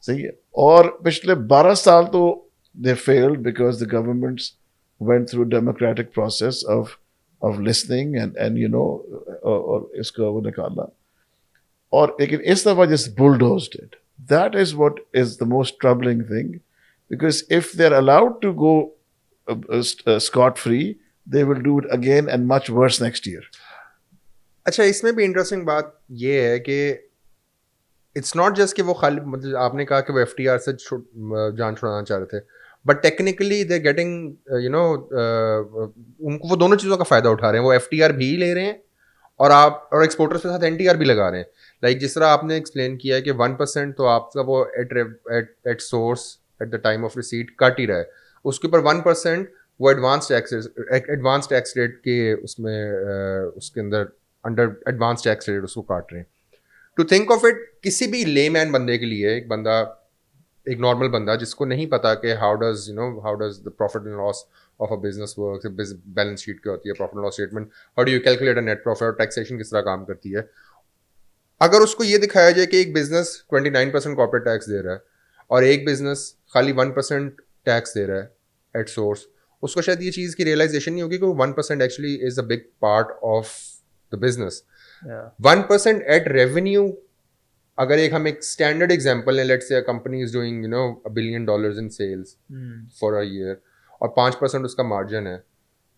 صحیح ہے. اور پچھلے 12 سال تو they failed because the governments went through democratic process of listening and you know اور اس کو وہ نکالا. اور لیکن اس دفعہ just bulldozed it. That is what is the most troubling thing, because if they're allowed to go scot free, they will do it again and much worse next year. اچھا, اس میں بھی انٹرسٹنگ بات یہ ہے کہ اٹس ناٹ جسٹ کہ وہ خالی, مطلب آپ نے کہا کہ وہ ایف ٹی آر سے جان چھڑانا چاہ رہے تھے, but technically they getting you know ان کو وہ دونوں چیزوں کا فائدہ اٹھا رہے ہیں. وہ ایف ٹی آر بھی لے رہے ہیں اور آپ اور ایکسپورٹرس کے ساتھ این ٹی آر بھی لگا رہے ہیں. لائک جس طرح آپ نے ایکسپلین کیا ہے کہ 1% تو آپ کا وہ at source at the time of receipt کٹ ہی رہا ہے, اس کے اوپر 1% وہ ایڈوانس ٹیکس ریٹ کے اس میں اس کے اندر انڈر ایڈوانس ٹیکس ریٹ اس کو کاٹ رہے ہیں. ٹو تھنک آف اٹ, کسی بھی لے مین بندے کے لیے, ایک بندہ, ایک نارمل بندہ جس کو نہیں پتا کہ how does the profit and loss of a business work, balance sheet کیا ہوتی ہے, profit and loss statement, how do you calculate a net profit, اور ٹیکسیشن کس طرح کام کرتی ہے. اگر اس کو یہ دکھایا جائے کہ ایک بزنس 29% کارپوریٹ ٹیکس دے رہا ہے اور ایک بزنس خالی 1% ٹیکس دے رہا ہے ایٹ سورس, اس کو شاید یہ چیز کی ریئلائزیشن نہیں ہوگی کہ 1% actually is a big part of the business. 1% at revenue, اگر ایک ہم ایک اسٹینڈرڈ ایگزامپل لیں, let's say company is doing you know $1 billion in sales for a year اور 5% اس کا مارجن ہے,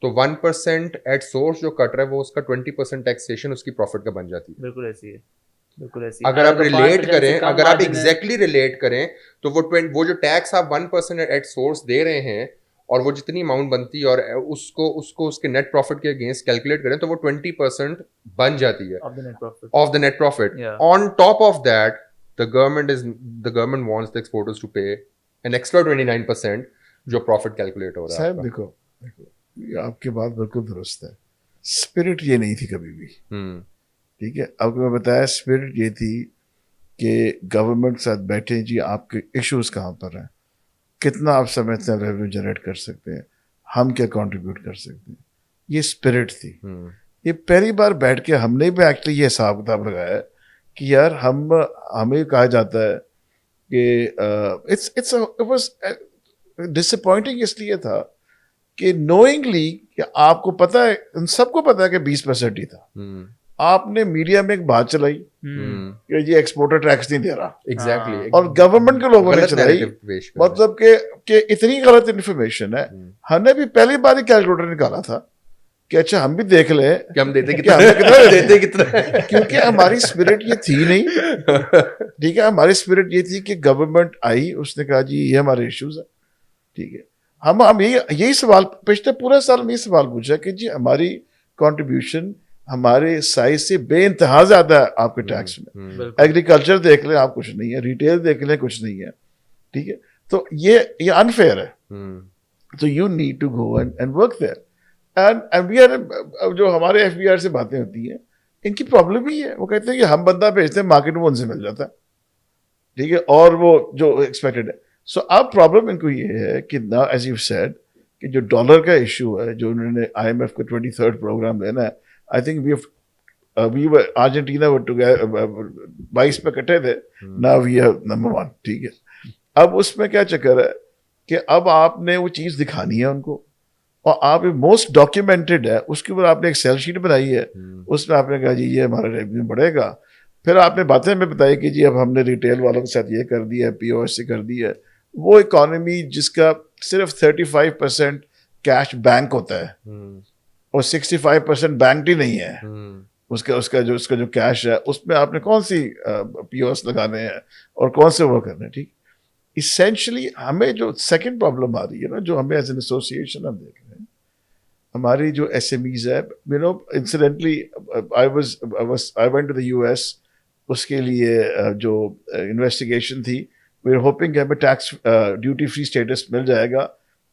تو 1% ایٹ سورس جو کٹ رہا ہے وہ اس کا 20% ٹیکسیشن اس کی پروفٹ کا بن جاتی ہے. بالکل ایسی ہے, بالکل ایسی. اگر آپ ریلیٹ کریں, اگر آپ ایگزیکٹلی ریلیٹ کریں تو وہ جو ٹیکس آپ 1% ایٹ سورس دے رہے ہیں اور وہ جتنی اماؤنٹ بنتی ہے اور اس کو اس کے نیٹ پروفٹ کے اگینسٹ کیلکولیٹ کریں تو وہ 20% بن جاتی ہے of the net profit. On top of that the government wants the exporters to pay an extra 29% جو پروفٹ کیلکولیٹ ہو رہا ہے. صاحب دیکھو آپ کی بات بالکل درست ہے, اسپرٹ یہ نہیں تھی کبھی بھی, ٹھیک ہے. آپ کو میں بتایا اسپرٹ یہ تھی کہ گورنمنٹ کے ساتھ بیٹھے, جی آپ کے ایشوز کہاں پر ہیں, کتنا آپ سمجھتے ہیں ریونیو جنریٹ کر سکتے ہیں, ہم کیا کنٹریبیوٹ کر سکتے ہیں, یہ اسپرٹ تھی. یہ پہلی بار بیٹھ کے ہم نے بھی ایکچولی یہ حساب کتاب لگایا کہ یار ہمیں کہا جاتا ہے کہ اٹ واز ڈسپوائنٹنگ اس لیے تھا کہ نوئنگلی کہ آپ کو پتا ہے, ان سب کو پتا ہے کہ 20% ہی تھا. آپ نے میڈیا میں ایک بات چلائی کہ یہ ایکسپورٹر ٹیکس نہیں دے رہا, ایگزیکٹلی, اور گورنمنٹ کے لوگوں نے چلائی, مطلب کہ اتنی غلط انفارمیشن ہے. ہم نے بھی پہلی بار ہی کیلکولیٹر نکالا تھا کہ اچھا ہم بھی دیکھ لیں کہ ہم دیتے کتنا, کیونکہ ہماری اسپرٹ یہ تھی نہیں, ٹھیک ہے. ہماری اسپرٹ یہ تھی کہ گورنمنٹ آئی, اس نے کہا جی یہ ہمارے ایشوز ہیں, ٹھیک ہے. ہم یہی سوال پچھلے پورے سال میں یہ سوال پوچھا کہ جی ہماری کنٹریبیوشن ہمارے سائز سے بے انتہا زیادہ ہے آپ کے ٹیکس میں. ایگریکلچر دیکھ لیں آپ, کچھ نہیں ہے. ریٹیل دیکھ لیں, کچھ نہیں ہے, ٹھیک ہے. تو یہ انفیئر ہے. تو you need to go and work there. And we are, جو ہمارے ایف بی آر سے باتیں ہوتی ہیں, ان کی پرابلم ہی ہے. وہ کہتے ہیں کہ ہم بندہ بھیجتے ہیں, مارکیٹ میں ان سے مل جاتا ہے, ٹھیک ہے, اور وہ جو ایکسپیکٹڈ ہے. سو اب پرابلم ان کو یہ ہے کہ نا ایز یو سیڈ کہ جو ڈالر کا ایشو ہے, جو انہوں نے آئی ایم ایف کا 23rd پروگرام لینا ہے, آئی تھنک وی ارجنٹینا 22 پہ کٹے تھے, نا وی آر نمبر 1, ٹھیک ہے. اب اس میں کیا چکر ہے کہ اب آپ نے وہ چیز دکھانی ہے ان کو, اور آپ موسٹ ڈاکیومنٹڈ ہے, اس کے اوپر آپ نے ایک سیل شیٹ بنائی ہے, اس میں آپ نے کہا جی یہ ہمارا ریونیو بڑھے گا. پھر آپ نے باتیں میں بتائی کہ جی اب ہم نے ریٹیل والوں کے ساتھ یہ کر دیا ہے, پی او ایس سے کر دیا ہے. وہ اکانومی جس کا صرف 35% کیش بینک ہوتا ہے اور 65% بینکڈ ہی نہیں ہے, اس کا جو کیش ہے اس میں آپ نے کون سی پی او ایس لگانے ہیں اور کون سے وہ کرنے ہیں, ٹھیک. اسینشلی ہمیں جو سیکنڈ پرابلم آ رہی ہے نا, جو ہمیں ایز این ایسوسیشن ہم دیکھ رہے ہیں, ہماری جو ایس ایم ایز ہے, you know incidentally I went to the U S, اس کے لیے جو انویسٹیگیشن تھی, وی آر ہوپنگ کہ ہمیں ٹیکس ڈیوٹی فری اسٹیٹس مل جائے گا,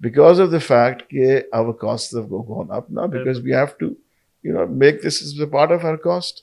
because of the fact that our costs have gone up now, because we have to, make this as a part of our cost.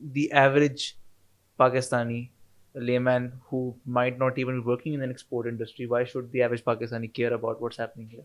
the average Pakistani layman who might not even be working in an export industry, why should the average Pakistani care about what's happening here?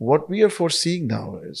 What we are foreseeing now is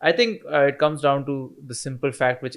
I think it comes down to the simple fact which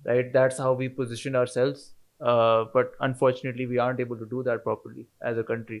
right? That's how we position ourselves, but unfortunately we aren't able to do that properly as a country.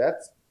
that's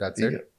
That's it?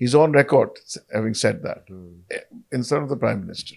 He's on record having said that in front of the Prime Minister,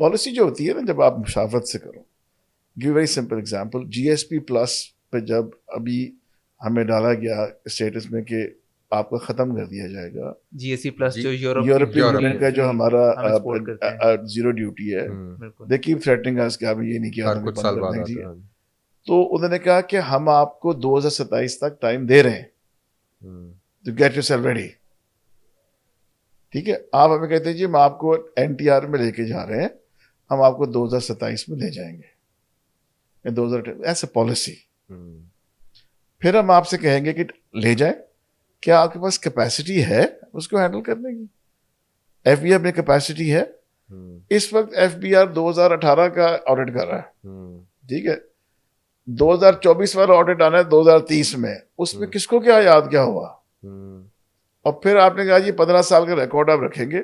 policy جو ہوتی ہے نا جب آپ مشاورت سے کرو, give very simple example, جی S P plus پہ جب ابھی ہمیں ڈالا گیا اسٹیٹس میں کہ آپ کو ختم کر دیا جائے گا, جی ایس سی پلس جو یورپین یونین کا جو ہمارا ایکسپورٹ کرتے ہیں زیرو ڈیوٹی ہے, بالکل دے کیپ تھریٹنگ اس کہ ابھی یہ نہیں کیا ہر کچھ سال بعد آتا ہے. تو انہوں نے کہا کہ ہم آپ کو 2027 تک ٹائم دے رہے ہیں to get yourself ready. ٹھیک ہے, آپ ہمیں کہتے ہیں جی ہم آپ کو این ٹی آر میں لے کے جا رہے ہیں, ہم آپ کو 2027 میں لے جائیں گے, 2000 ایس اے پالیسی. پھر ہم آپ سے کہیں گے کہ لے جائیں, کیا آپ کے پاس کیپیسٹی ہے اس کو ہینڈل کرنے کی؟ ایف بی آئی میں کیپیسٹی ہے؟ اس وقت ایف بی آر 2018 کا آڈٹ کر رہا ہے, ٹھیک ہے, 2024 والا آڈٹ آنا ہے 2030 میں, اس میں کس کو کیا یاد کیا ہوا؟ اور پھر آپ نے کہا جی 15 سال کا ریکارڈ آپ رکھیں گے,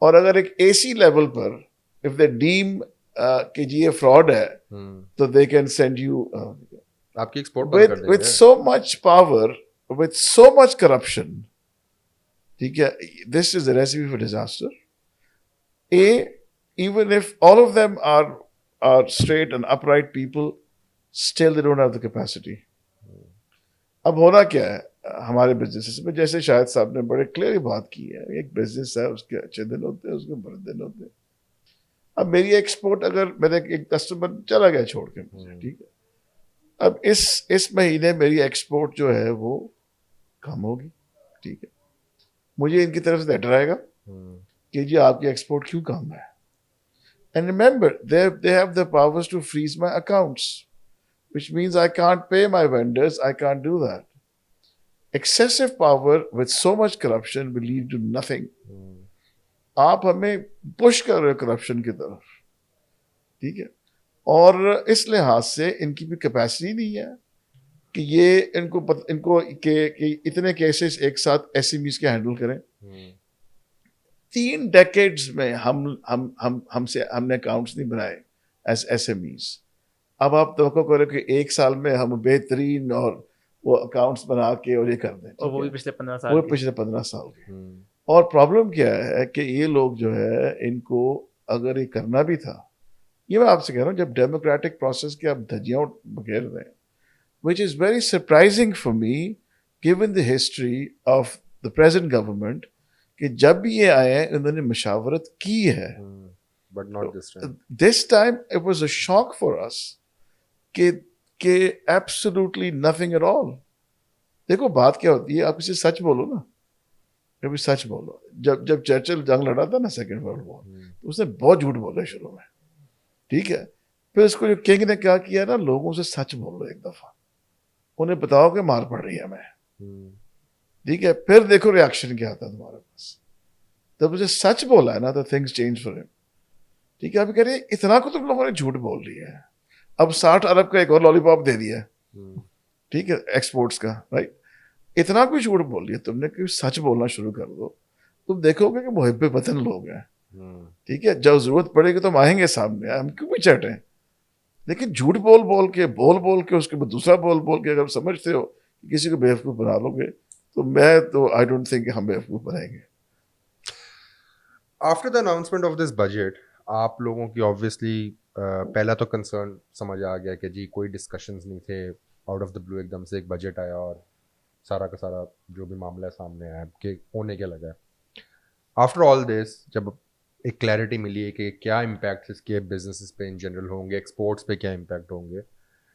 اور اگر ایک اے سی لیول پر اف دے ڈیم کہ جی یہ فراڈ ہے تو دے کین سینڈ یو آپ کی export with so much power, with so much corruption. ٹھیک ہے, this is a recipe for disaster. Even if all of them are straight and upright people, still they don't have the capacity. اب ہونا کیا ہے ہمارے business میں, جیسے شاہد صاحب نے بڑے کلیئر بات کی ہے, ایک بزنس ہے اس کے اچھے دن ہوتے ہیں, اس کے برے دن ہوتے ہیں. اب میری ایکسپورٹ اگر میرے ایک کسٹمر چلا گیا چھوڑ کے مجھے, ٹھیک ہے, اب اس مہینے میری ایکسپورٹ جو ہے وہ کم ہوگی, ٹھیک ہے, مجھے ان کی طرف سے لیٹر آئے گا کہ جی آپ کی ایکسپورٹ کیوں کم ہے. And remember they have the powers to freeze my accounts, which means I can't pay my vendors, I can't do that. Excessive power with so much corruption will lead to nothing. آپ ہمیں push کر رہے ہو corruption کی طرف, ٹھیک ہے, اور اس لحاظ سے ان کی بھی کیپیسٹی نہیں ہے کہ یہ ان کو کہ اتنے کیسز ایک ساتھ ایس ایم ایز کے ہینڈل کریں. 3 ڈیکیڈز میں ہم نے اکاؤنٹس نہیں بنائے ایز ایس ایم ایز. اب آپ توقع کرو کہ ایک سال میں ہم بہترین اور وہ اکاؤنٹس بنا کے اور یہ کر دیں, اور وہ بھی پچھلے 15 سال کے. اور پرابلم کیا ہے کہ یہ لوگ جو ہے ان کو اگر یہ کرنا بھی تھا, یہ میں آپ سے کہہ رہا ہوں جب ڈیموکریٹک پروسیس کے آپ دھجیاں بکھیر رہے ہیں, which is very surprising for me given the history of the present government, کہ جب بھی یہ آئے ہیں انہوں نے مشاورت کی ہے, but not this time. This time it was a shock for us کہ absolutely nothing at all. دیکھو بات کیا ہوتی ہے, آپ کسی سچ بولو نا, کبھی سچ بولو. جب چرچل جنگ لڑا تھا نا سیکنڈ ورلڈ وار, تو اس نے بہت جھوٹ بولا شروع میں, ٹھیک ہے, پھر اس کو جو کنگ نے کیا کیا نا, لوگوں سے سچ بولو ایک دفعہ, انہیں بتاؤ کہ مار پڑ رہی ہے ہمیں, ٹھیک ہے, پھر دیکھو ریاکشن کیا آتا ہے تمہارے پاس. جب اسے سچ بولا ہے نا تو تھنگس چینج فار ہم, ٹھیک ہے. اب کہہ رہے اتنا کو تم لوگوں نے جھوٹ بول رہی ہے, اب 60 ارب کا ایک اور لالی پاپ دے دیا, ٹھیک ہے, ایکسپورٹس کا, رائٹ, اتنا کوئی جھوٹ بول رہی ہے تم نے کہ سچ بولنا شروع کر دو, تم دیکھو گے کہ محب وطن لوگ ہیں, ٹھیک ہے, جب ضرورت پڑے گی تو ہم آئیں گے سامنے, ہم کیوں بھی چٹیں. لیکن جھوٹ بول کے اس کے بعد دوسرا بول کے اگر سمجھتے ہو کہ کسی کو بیوقوف بنا لو گے, تو آئی ڈونٹ تھنک کہ ہم بیوقوف بنائیں گے. After the announcement of this budget, آپ لوگوں کی آبویسلی پہلا تو کنسرن سمجھ آ گیا کہ جی کوئی ڈسکشنز نہیں تھے, آؤٹ آف دا بلو ایک دم سے ایک بجٹ آیا اور سارا کا سارا جو بھی معاملہ سامنے آیا کہ ہونے کیا لگا ہے. آفٹر آل دس جب ایک کلیئرٹی ملی ہے کہ کیا امپیکٹ اس کے بزنسز پہ ان جنرل ہوں گے, ایکسپورٹس پہ کیا امپیکٹ ہوں گے,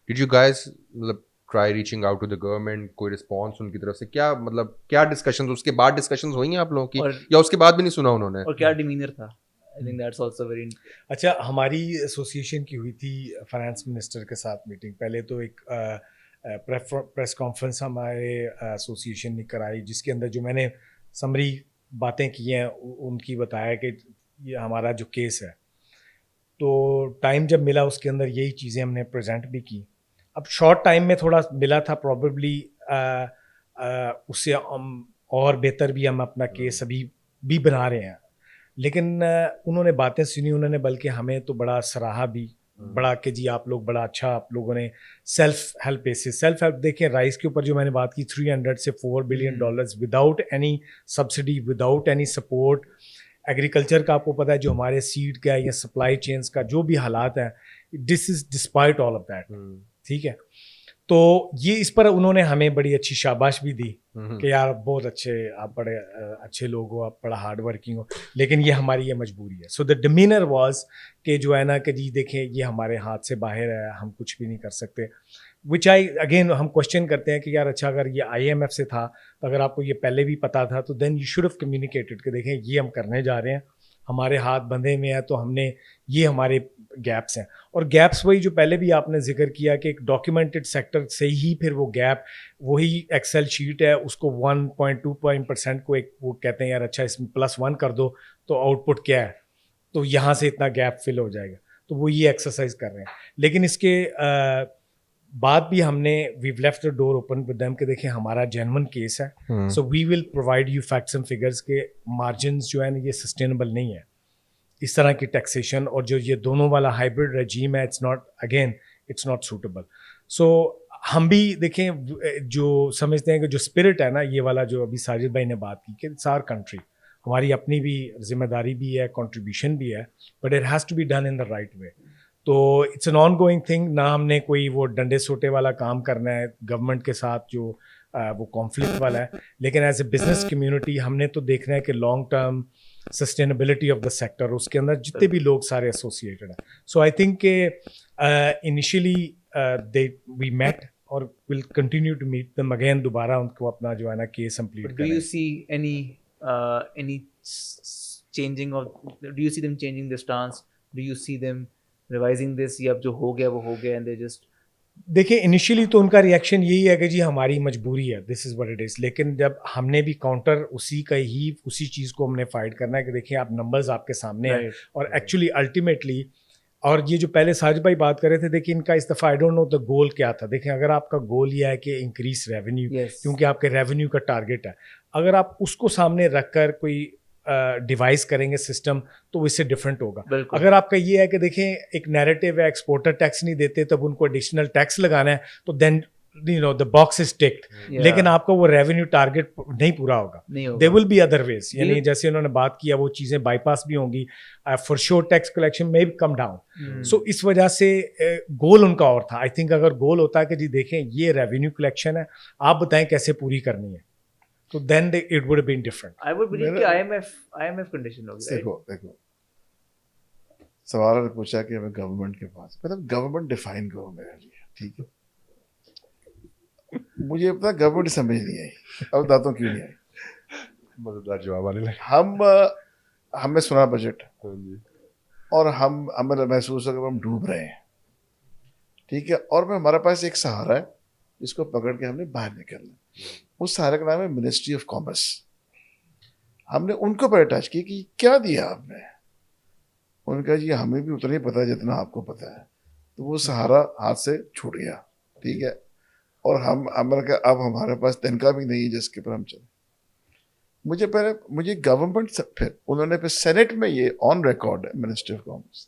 ڈیڈ یو گائز مطلب try reaching out to the government, کوئی رسپانس ان کی طرف سے, کیا مطلب کیا ڈسکشنز اس کے بعد ڈسکشنز ہوئی ہیں آپ لوگوں کی, یا اس کے بعد بھی نہیں سنا انہوں نے, اور کیا ڈیمینر تھا؟ I think that's also very اچھا, ہماری ایسوسیشن کی ہوئی تھی فائنانس منسٹر کے ساتھ میٹنگ. پہلے تو ایک پریس کانفرنس ہمارے ایسوسیشن نے کرائی, جس کے اندر جو میں نے سمری باتیں کی ہیں ان کی بتایا کہ یہ ہمارا جو کیس ہے, تو ٹائم جب ملا اس کے اندر یہی چیزیں ہم نے پریزنٹ بھی کی. اب شارٹ ٹائم میں تھوڑا ملا تھا, پرابیبلی اس سے اور بہتر بھی ہم اپنا کیس ابھی بھی بنا رہے ہیں, لیکن انہوں نے باتیں سنی, انہوں نے بلکہ ہمیں تو بڑا سراہا بھی, بڑا کہ جی آپ لوگ بڑا اچھا, آپ لوگوں نے self help basis, self help دیکھیں رائس کے اوپر جو میں نے بات کی $300 سے $4 billion without any subsidy, without any support, agriculture کا آپ کو پتہ ہے جو ہمارے سیڈ کا یا سپلائی چینز کا جو بھی حالات ہیں, دس از ڈسپائٹ آل آف دیٹ, ٹھیک ہے. تو یہ اس پر انہوں نے ہمیں بڑی اچھی شاباش بھی دی کہ یار بہت اچھے, آپ بڑے اچھے لوگ ہو, آپ بڑا ہارڈ ورکنگ ہو, لیکن یہ ہماری یہ مجبوری ہے. سو دا ڈیمینر واز کہ جو ہے نا کہ جی دیکھیں یہ ہمارے ہاتھ سے باہر ہے, ہم کچھ بھی نہیں کر سکتے. وچ آئی اگین ہم کوشچن کرتے ہیں کہ یار اچھا اگر یہ IMF سے تھا تو اگر آپ کو یہ پہلے بھی پتا تھا تو then you should have communicated کہ دیکھیں یہ ہم کرنے جا رہے ہیں, ہمارے ہاتھ بندھے میں ہیں, تو ہم نے یہ ہمارے گیپس ہیں. اور گیپس وہی جو پہلے بھی آپ نے ذکر کیا کہ ایک ڈاکیومنٹڈ سیکٹر سے ہی پھر وہ گیپ وہی ایکسل شیٹ ہے, اس کو 1.2% کو ایک وہ کہتے ہیں یار اچھا اس میں +1 کر دو تو آؤٹ پٹ کیا ہے, تو یہاں سے اتنا گیپ فل ہو جائے گا. تو وہ یہ ایکسرسائز کر رہے ہیں. لیکن اس کے بعد بھی ہم نے we've left the door open with them کہ دیکھیں ہمارا جینون کیس ہے, so we will provide you facts and figures کے مارجنس جو ہے نا یہ سسٹینیبل نہیں ہے اس طرح کی ٹیکسیشن, اور جو یہ دونوں والا ہائبرڈ رجیم ہے اٹس ناٹ سوٹیبل. سو ہم بھی دیکھیں جو سمجھتے ہیں کہ جو اسپرٹ ہے نا یہ والا جو ابھی ساجد بھائی نے بات کی کہ اٹس آور کنٹری, ہماری اپنی بھی ذمہ داری بھی ہے, کنٹریبیوشن بھی ہے, but it has to be done in the right way. تو اٹس این آن گوئنگ تھنگ, نہ ہم نے کوئی وہ ڈنڈے سوٹے والا کام کرنا ہے گورنمنٹ کے ساتھ جو وہ کانفلکٹ والا ہے, لیکن ایز اے بزنس کمیونٹی ہم نے تو دیکھنا ہے کہ long term sustainability of the sector, اس کے اندر جتنے بھی لوگ سارے ایسوسیٹڈ ہیں. سو آئی تھنک کہ انیشیلی وی میٹ اور will continue to meet them again, دوبارہ ان کو اپنا جو ہے نا کیس کمپلیٹ کریں. Do you see any changing of, do you see them changing their stance? Do you see them revising this, یا اب جو ہو گیا وہ ہو گیا and they just دیکھیں انیشیلی تو ان کا ریئیکشن یہی ہے کہ جی ہماری مجبوری ہے, this is what it is. لیکن جب ہم نے بھی کاؤنٹر اسی چیز کو ہم نے فائٹ کرنا ہے کہ دیکھیں آپ نمبرز آپ کے سامنے ہیں, اور ایکچولی الٹیمیٹلی, اور یہ جو پہلے ساجد بھائی بات کر رہے تھے دیکھیں ان کا اس دفعہ آئی ڈونٹ نو دا گول کیا تھا. دیکھیں اگر آپ کا گول یہ ہے کہ انکریز ریونیو, کیونکہ آپ کے ریونیو کا ٹارگیٹ ہے, اگر آپ اس کو سامنے رکھ کر کوئی ڈیوائز کریں گے سسٹم تو اس سے ڈفرینٹ ہوگا. اگر آپ کا یہ ہے کہ دیکھیں ایک نیریٹو ہے ایکسپورٹر ٹیکس نہیں دیتے تب ان کو ایڈیشنل ٹیکس لگانا ہے, تو دین the box is ticked, لیکن آپ کا وہ ریونیو ٹارگیٹ نہیں پورا ہوگا. there will be other ways, یعنی جیسے انہوں نے بات کیا وہ چیزیں بائی پاس بھی ہوں گی, for sure tax collection may come down. so اس وجہ سے گول ان کا اور تھا. آئی تھنک اگر گول ہوتا ہے کہ جی دیکھیں یہ ریونیو کلیکشن ہے, آپ بتائیں کیسے پوری کرنی ہے, تو then it would have been different. I would believe کہ IMF condition ہوگی. دیکھو سوال نے پوچھا کہ ہمیں گورنمنٹ کے پاس, مطلب گورنمنٹ ڈیفائن کرو میرے لیے, ٹھیک ہے, مجھے پتا گورنمنٹ سمجھ نہیں آئی, اب بتاتا ہوں کیوں نہیں آئی. مزیدار جواب آنے لگے. ہم نے سنا بجٹ اور ہمیں محسوس ہو کہ ہم ڈوب رہے ہیں, ٹھیک ہے, اور ہمارے پاس ایک سہارا ہے جس کو پکڑ کے ہم نے باہر نکلنا. اس سہارے کا نام ہے منسٹری آف کامرس. ہم نے ان کو پہلے ٹچ کی کہ کیا دیا آپ نے, ان کا جی ہمیں بھی اتنا ہی پتا ہے جتنا آپ کو پتا ہے. تو وہ سہارا ہاتھ سے چھوٹ گیا, ٹھیک ہے, اور ہم نے کہا اب ہمارے پاس تنخواہ بھی نہیں ہے جس کے پر ہم چلیں. مجھے گورنمنٹ پھر انہوں نے پھر سینٹ میں یہ آن ریکارڈ ہے منسٹری آف کامرس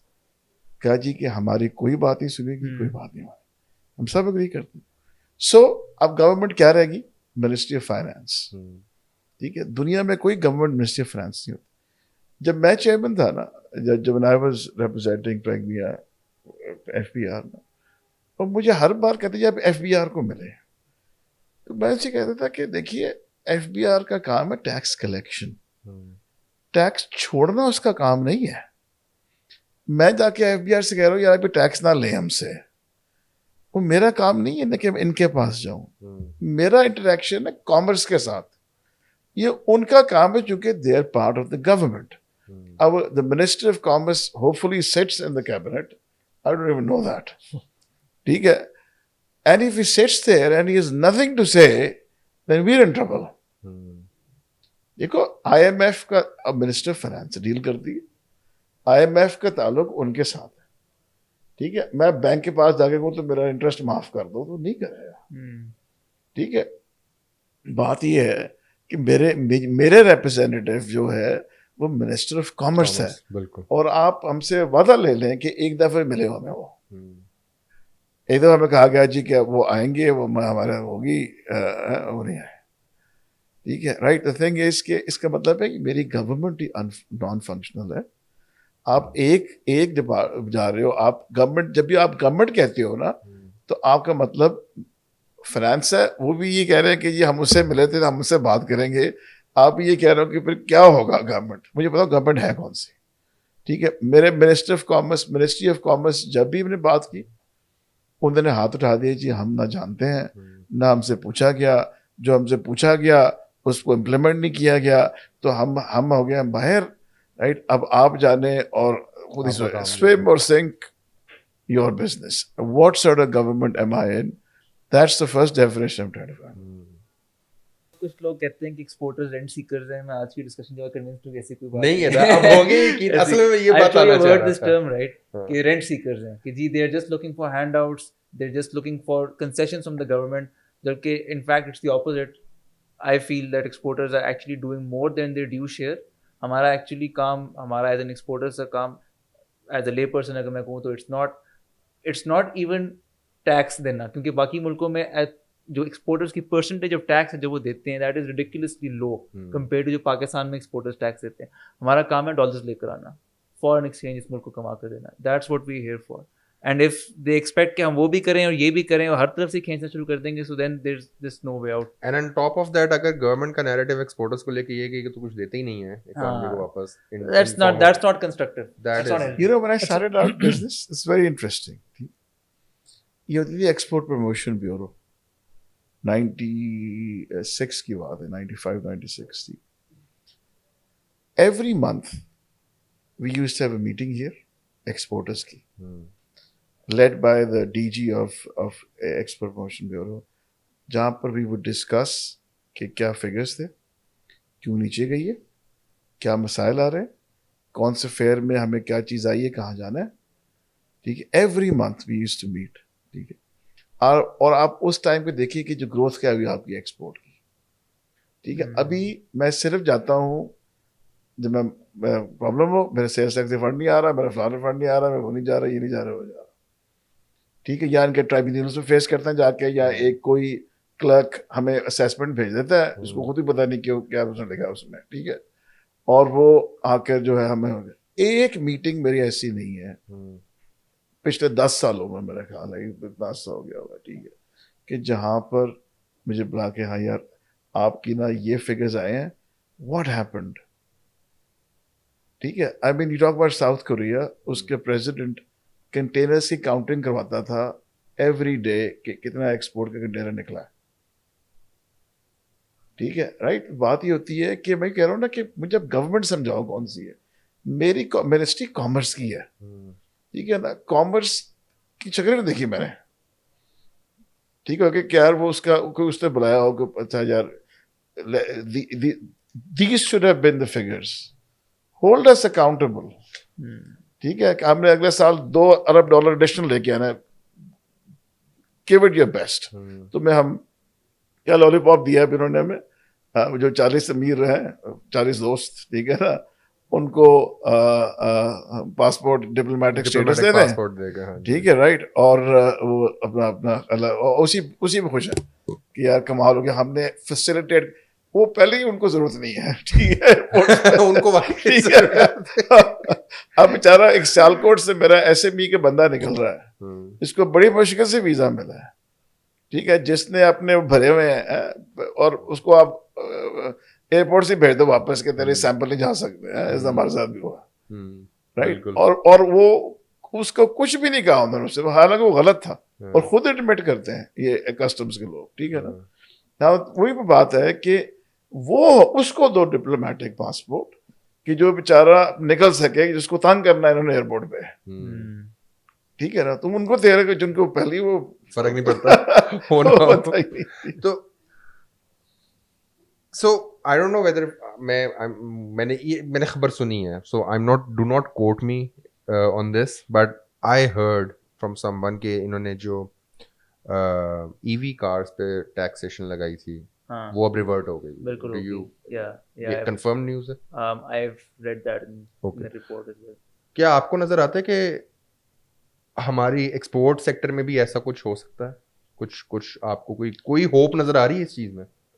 کہا جی کہ ہماری کوئی بات نہیں سنے گی, کوئی بات نہیں, ہم سب اگری کرتے ہیں. سو اب گورنمنٹ کیا رہے گی, منسٹری آف فائنانس, ٹھیک ہے. دنیا میں کوئی گورنمنٹ منسٹری آف فائنانس نہیں ہوتی. جب میں چیئرمین تھا نا, جب آئی واز ریپرزینٹنگ پریگنیا FBR میں, اور مجھے ہر بار کہتے جب FBR کو ملے تو میں اسے کہتا تھا کہ دیکھیے FBR کا کام ہے ٹیکس کلیکشن, ٹیکس چھوڑنا اس کا کام نہیں ہے. میں جا کے FBR سے کہہ رہا ہوں یار پہ ٹیکس نہ لیں ہم سے, وہ میرا کام نہیں ہے کہ ان کے پاس جاؤں. میرا انٹریکشن ہے کامرس کے ساتھ, یہ ان کا کام ہے چونکہ they are part of the government. اب the minister of commerce hopefully sits in the cabinet, I don't even know that, ٹھیک ہے. And if he sits there and he has nothing to say then we are in trouble. دیکھو IMF کا اب minister of finance deal کرتی ہے, IMF کا تعلق ان کے ساتھ ہے, ٹھیک ہے. میں بینک کے پاس جا کے کہوں تو میرا انٹرسٹ معاف کر دو تو نہیں کرے گا, ٹھیک ہے. بات یہ ہے کہ میرے ریپرزینٹیو جو ہے وہ منسٹر آف کامرس ہے, اور آپ ہم سے وعدہ لے لیں کہ ایک دفعہ ملے ہمیں, وہ ایک دفعہ ہمیں کہا گیا جی کہ وہ آئیں گے, وہ ہمارے ہوگی, وہ نہیں آئے. ٹھیک ہے رائٹ. دا تھنگ از کہ اس کا مطلب ہے کہ میری گورنمنٹ ہی نان فنکشنل ہے. آپ ایک جا رہے ہو, آپ گورنمنٹ, جب بھی آپ گورنمنٹ کہتے ہو نا تو آپ کا مطلب فنانس ہے. وہ بھی یہ کہہ رہے ہیں کہ یہ ہم اس سے ملے تھے, ہم اس سے بات کریں گے. آپ یہ کہہ رہے ہو کہ پھر کیا ہوگا گورنمنٹ. مجھے بتاؤ گورنمنٹ ہے کون سی. ٹھیک ہے, میرے منسٹری آف کامرس جب بھی ہم نے بات کی انہوں نے ہاتھ اٹھا دیا, جی ہم نہ جانتے ہیں, نہ ہم سے پوچھا گیا, جو ہم سے پوچھا گیا اس کو امپلیمنٹ نہیں کیا گیا, تو ہم ہو گئے باہر. رائٹ, اب آپ جانے اور خود ہی swim or sink your business. What sort of government am I in? That's the first definition I'm trying to find. کچھ لوگ کہتے ہیں کہ ایکسپورٹرز رینٹ سیکرز ہیں. میں آج کی ڈسکشن جو کنوینس ہوں ایسی کوئی بات نہیں ہے, اب ہوگی کہ اصل میں یہ بات آنا چاہ رہا دس ٹرم رائٹ کہ رینٹ سیکرز ہیں, کہ جی they are just looking for hand outs, they are just looking for concessions from the government, جبکہ in fact it's the opposite. I feel that exporters are actually doing more then their due share. ہمارا actually کام, ہمارا as an exporters کا کام as a لے person اگر میں کہوں تو it's not even tax دینا, کیونکہ باقی ملکوں میں جو ایکسپورٹرز کی پرسنٹیج آف ٹیکس ہے جو وہ دیتے ہیں that is ridiculously low compare to جو پاکستان میں ایکسپورٹرز ٹیکس دیتے ہیں. ہمارا کام ہے ڈالرز لے کر آنا, فارن ایکسچینج اس ملک کو کما کر دینا. That's what we here for. And if they expect کہ ہم وہ بھی کریں اور یہ بھی کریں اور ہر طرف سے کھینچنا شروع کر دیں گے, so then there is this no way out. And on top of that اگر گورنمنٹ کا نیریٹو ایکسپورٹرز کو لے کے یہ کہ تو کچھ دیتے ہی نہیں ہے اکانومی کو واپس, that's not constructive. You know, when I started out business, it's very interesting. یہ ہوتی تھی ایکسپورٹ پروموشن بیورو, 96 کی بات ہے, 95-96 تھی. Every month we used to have a meeting here, exporters کی, led by the DG of Export Promotion Bureau, جہاں پر we would discuss کہ کیا figures تھے, کیوں نیچے گئی ہے, کیا مسائل آ رہے ہیں, کون سے فیئر میں ہمیں کیا چیز آئی ہے, کہاں جانا ہے. ٹھیک ہے, every month we use to meet. ٹھیک ہے, اور آپ اس ٹائم پہ دیکھیے کہ جو گروتھ کیا ہوئی آپ کی ایکسپورٹ کی. ٹھیک ہے, ابھی میں صرف جاتا ہوں جب میں پرابلم ہو, میرے سیلس ٹیکس سے فنڈ نہیں آ رہا, میرا فلانا فنڈ نہیں آ رہا, میں وہ نہیں جا رہا, یہ نہیں جا رہا, وہ جا رہا. ٹھیک ہے, یا ان کے ٹرائبیونلس میں فیس کرتے ہیں جا کے, یا ایک کوئی کلرک ہمیں اسیسمنٹ بھیج دیتا ہے, اس کو خود ہی پتہ نہیں کیوں کیا اس نے لکھا اس میں. ٹھیک ہے, اور وہ آ کر جو ہے ہمیں ایک میٹنگ میری ایسی نہیں ہے پچھلے 10 سالوں میں, میرا خیال ہے اتنا عرصہ ہو گیا ہوگا, ٹھیک ہے, کہ جہاں پر مجھے بلا کے ہاں یار آپ کی نا یہ فگرز آئے ہیں, واٹ ہیپنڈ. ٹھیک ہے, I mean you talk about South Korea, اس کے پریزیڈنٹ کنٹینرس کی کاؤنٹنگ کرواتا تھا ایوری ڈے کہ کتنا ایکسپورٹ کا کنٹینر نکلا ہے. ٹھیک ہے, رائٹ. بات یہ ہوتی ہے کہ میں کہہ رہا ہوں نا کہ مجھے اب گورنمنٹ سمجھاؤ کون سی ہے. میری منسٹری کامرس کی ہے. ٹھیک ہے نا, کامرس کی شکل نہیں دیکھی میں نے. ٹھیک ہے, کہ کیا وہ اس کا کوئی اس نے بلایا ہو کہ اچھا یار these should have been the figures, hold us accountable. ٹھیک ہے, کہ ہم نے اگلے سال $2 ارب ایڈیشنل لے کے آنا ہے, گیو اٹ یور بیسٹ. تو میں ہم کیا لالی پاپ دیا ہے انہوں نے ہمیں, جو 40 امیر ہیں, 40 دوست, ٹھیک ہے نا, ان کو پاسپورٹ ڈپلومیٹک اسٹیٹس دے دیں. ٹھیک ہے, رائٹ. اور وہ اپنا اسی میں خوش ہے کہ یار کمال ہو گیا, ہم نے فیسیلیٹیٹ. وہ پہلے ہی ان کو ضرورت نہیں ہے. ٹھیک ہے, ان کو اب بیچارہ ایک سیالکوٹ سے میرا ایس ایم ای کا بندہ نکل رہا ہے, اس کو بڑی مشکل سے ویزا ملا ہے. ٹھیک ہے, جس نے اپنے بھرے ہوئے ہیں, اور اس کو آپ ایئرپورٹ سے بھیج دو واپس کہ تیرے سیمپل نہیں جا سکتے. ایسا ہمارے ساتھ بھی ہوا, رائٹ. اور وہ اس کو کچھ بھی نہیں کہا انہوں نے اس سے, حالانکہ وہ غلط تھا, اور خود ایڈمٹ کرتے ہیں یہ کسٹمز کے لوگ. ٹھیک ہے نا, وہی بات ہے کہ وہ اس کو دو ڈپلومیٹک پاسپورٹ کہ جو بیچارہ نکل سکے, جس کو تنگ کرنا ہے انہوں نے ایئرپورٹ پہ. ٹھیک ہے نا, تم ان کو دے رہے جن کو پہلے وہ فرق نہیں پڑتا. تو سو آئی ڈونٹ نو ویدر میں نے خبر سنی ہے, so I am not, do not quote me on this, but I heard from someone کہ انہوں نے جو ای وی کارز پہ ٹیکسیشن لگائی تھی وہ اب ریورٹ ہو گئی. بالکل, یہ کنفرم نیوز ہے. I have read that in the report as well. کیا آپ کو نظر آتا ہے کہ ہماری ایکسپورٹ سیکٹر میں بھی ایسا کچھ ہو سکتا ہے؟ کچھ آپ کو کوئی ہوپ نظر آ رہی ہے اس چیز میں؟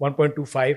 1.25,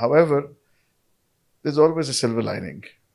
However, there's always a silver lining.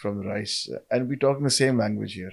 from Rice and we talk in the same language here.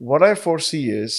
What I foresee is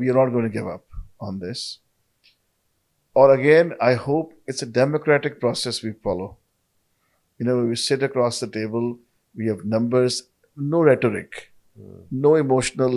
we are not going to give up on this. Or again, I hope it's a democratic process we follow. We sit across the table, we have numbers, no rhetoric, no emotional,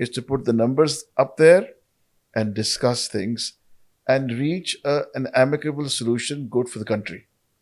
is to put the numbers up there and discuss things and reach an amicable solution good for the country.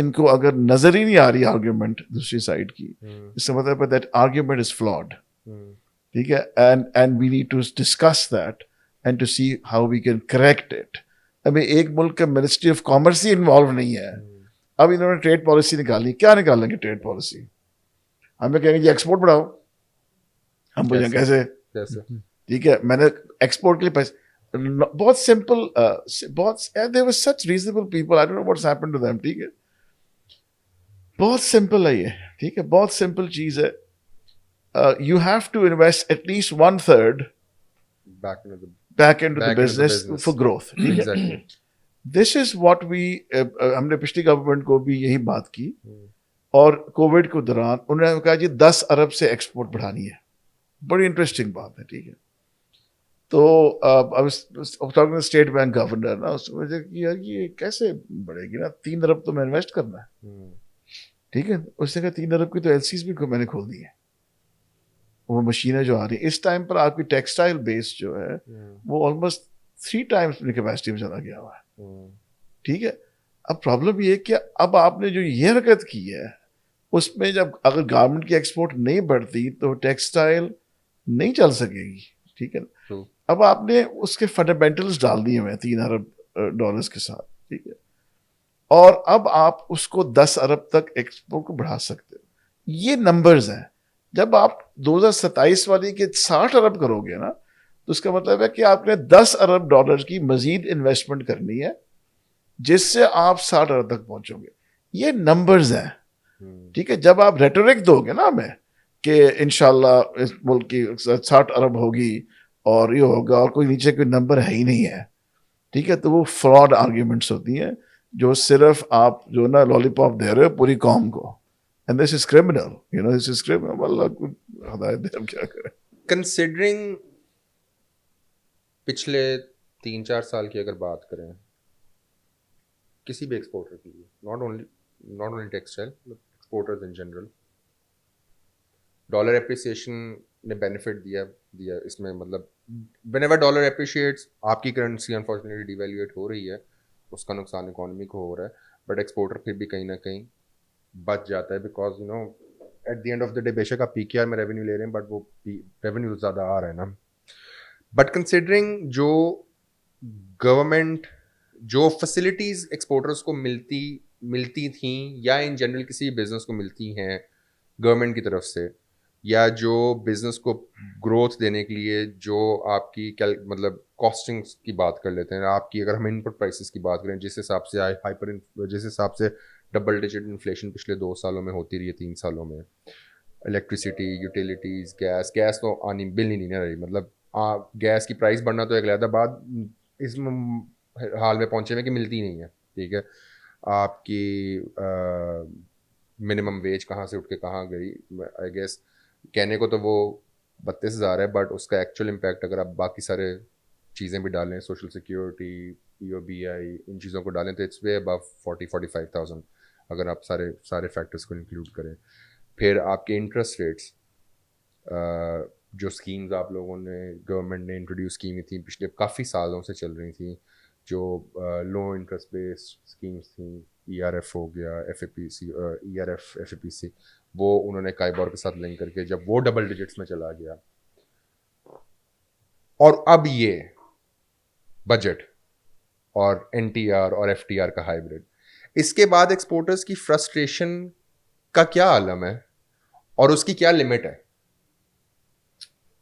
ان کو اگر نظر ہی نہیں آ رہی argument دوسری side کی, اس کا مطلب ہے دیٹ آرگیومنٹ از فلاڈ. ٹھیک ہے, and we need to discuss that and to see how we can correct it. ابھی ایک ملک کا منسٹری آف کامرس ہی انوالو نہیں ہے. اب انہوں نے ٹریڈ پالیسی نکالی, کیا نکالیں گے ٹریڈ پالیسی؟ ہمیں کہیں گے جی ایکسپورٹ بڑھاؤ, ہم بولیں کیسے؟ ٹھیک ہے, میں نے ایکسپورٹ کے لیے پیسے, بہت سمپل, بہت there were such reasonable people, I don't know what's happened to them. ٹھیک ہے, بہت سمپل ہے یہ. ٹھیک ہے, بہت سمپل چیز ہے. You have to invest at least 1/3 back into the business for growth. ٹھیک ہے, this is what we ہم نے پچھلی گورنمنٹ کو بھی یہی بات کی, اور کووڈ کے دوران انہوں نے کہا جی 10 ارب سے ایکسپورٹ بڑھانی ہے. بڑی انٹرسٹنگ بات ہے. ٹھیک ہے, تو اسٹیٹ بینک گورنر نا, اس وجہ کہ یار یہ کیسے بڑھے گی نا, 3 ارب تو میں انویسٹ کرنا ہے. ٹھیک ہے, اس نے کہا 3 ارب کی تو ایل سیز بھی میں نے کھول دی ہے, وہ مشینیں جو آ رہی ہیں اس ٹائم پر آپ کی ٹیکسٹائل بیس جو ہے وہ آلموسٹ 3 times اپنی کیپیسٹی میں چلا گیا ہوا ہے. ٹھیک ہے, اب پرابلم یہ ہے کہ اب آپ نے جو یہ حرکت کی ہے اس میں جب اگر گارمنٹ کی ایکسپورٹ نہیں بڑھتی تو ٹیکسٹائل نہیں چل سکے گی. ٹھیک ہے, اب آپ نے اس کے فنڈامنٹلز ڈال دیے ہوئے ہیں 3 ارب ڈالرز کے ساتھ. ٹھیک ہے, اور اب آپ اس کو 10 ارب تک ایکسپورٹ کو بڑھا سکتے ہو. یہ نمبرز ہیں. جب آپ 2027 والی کے 60 ارب کرو گے نا, تو اس کا مطلب ہے کہ آپ نے 10 ارب ڈالر کی مزید انویسٹمنٹ کرنی ہے جس سے آپ 60 ارب تک پہنچو گے. یہ نمبرز ہیں. ٹھیک ہے, جب آپ ریٹورک دو گے نا ہمیں کہ انشاءاللہ اس ملک کی 60 ارب ہوگی اور یہ ہوگا, اور کوئی نیچے کوئی نمبر ہے ہی نہیں ہے. ٹھیک ہے, تو وہ فراڈ آرگیومنٹس ہوتی ہیں جو صرف آپ جو نا لالی پاپ دے رہے ہو پوری قوم کو. And this is criminal, you know, this is criminal. اللہ کو ہدایت دے, ہم کیا کریں. Considering پچھلے 3-4 سال کی اگر بات کریں کسی بھی ایکسپورٹر کی, not only textile but exporters in general, dollar appreciation نے بینیفٹ دیا اس میں. مطلب whenever ڈالر اپریشیٹس آپ کی کرنسی انفارچونیٹلی ڈیویلیویٹ ہو رہی ہے, اس کا نقصان اکانومی کو ہو رہا ہے, بٹ ایکسپورٹر پھر بھی کہیں نہ کہیں بچ جاتا ہے. Because you know at the end of the day بے شک آپ PKR میں ریونیو لے رہے ہیں, بٹ وہ ریونیو زیادہ آ رہا ہے نا. بٹ کنسیڈرنگ جو گورنمنٹ جو فیسلٹیز ایکسپورٹرس کو ملتی تھیں یا ان جنرل کسی بزنس کو ملتی ہیں گورنمنٹ کی طرف سے, یا جو بزنس کو گروتھ دینے کے لیے جو آپ کی مطلب کاسٹنگس کی بات کر لیتے ہیں, آپ کی اگر ہم ان پٹ پرائسز کی بات کریں جس حساب سے جس حساب سے ڈبل ڈیجٹ انفلیشن پچھلے 2 سالوں میں ہوتی رہی ہے, 3 سالوں میں, الیکٹریسٹی, یوٹیلیٹیز, گیس تو آنی بل ہی نہیں نہ رہی. مطلب گیس کی پرائس بڑھنا تو ایک علیحدہ بات اس حال میں پہنچے ہوئے کہ ملتی نہیں ہے. ٹھیک ہے, آپ کی منیمم ویج کہاں سے اٹھ کے کہاں گئی, آئی گیس کہنے کو تو وہ 32,000 ہے, بٹ اس کا ایکچوئل امپیکٹ اگر آپ باقی سارے چیزیں بھی ڈالیں, سوشل سیکیورٹی, POBI, ان چیزوں کو ڈالیں تو اٹس وے ابو 40-45,000 اگر آپ سارے فیکٹرز کو انکلوڈ کریں. پھر آپ کے انٹرسٹ ریٹس, جو اسکیمز آپ لوگوں نے گورنمنٹ نے انٹروڈیوس کی ہوئی تھیں پچھلے کافی سالوں سے چل رہی تھیں, جو لو انٹرسٹ بیسڈ اسکیمز تھیں, ERF ہو گیا, FAPC, ERF, FAPC, وہ انہوں نے کائبور کے ساتھ لنک کر کے جب وہ ڈبل ڈیجٹس میں چلا گیا, اور اب یہ بجٹ اور NTR اور FTR کا ہائیبرڈ, اس کے بعد ایکسپورٹرز کی فرسٹریشن کا کیا عالم ہے اور اس کی کیا لمٹ ہے؟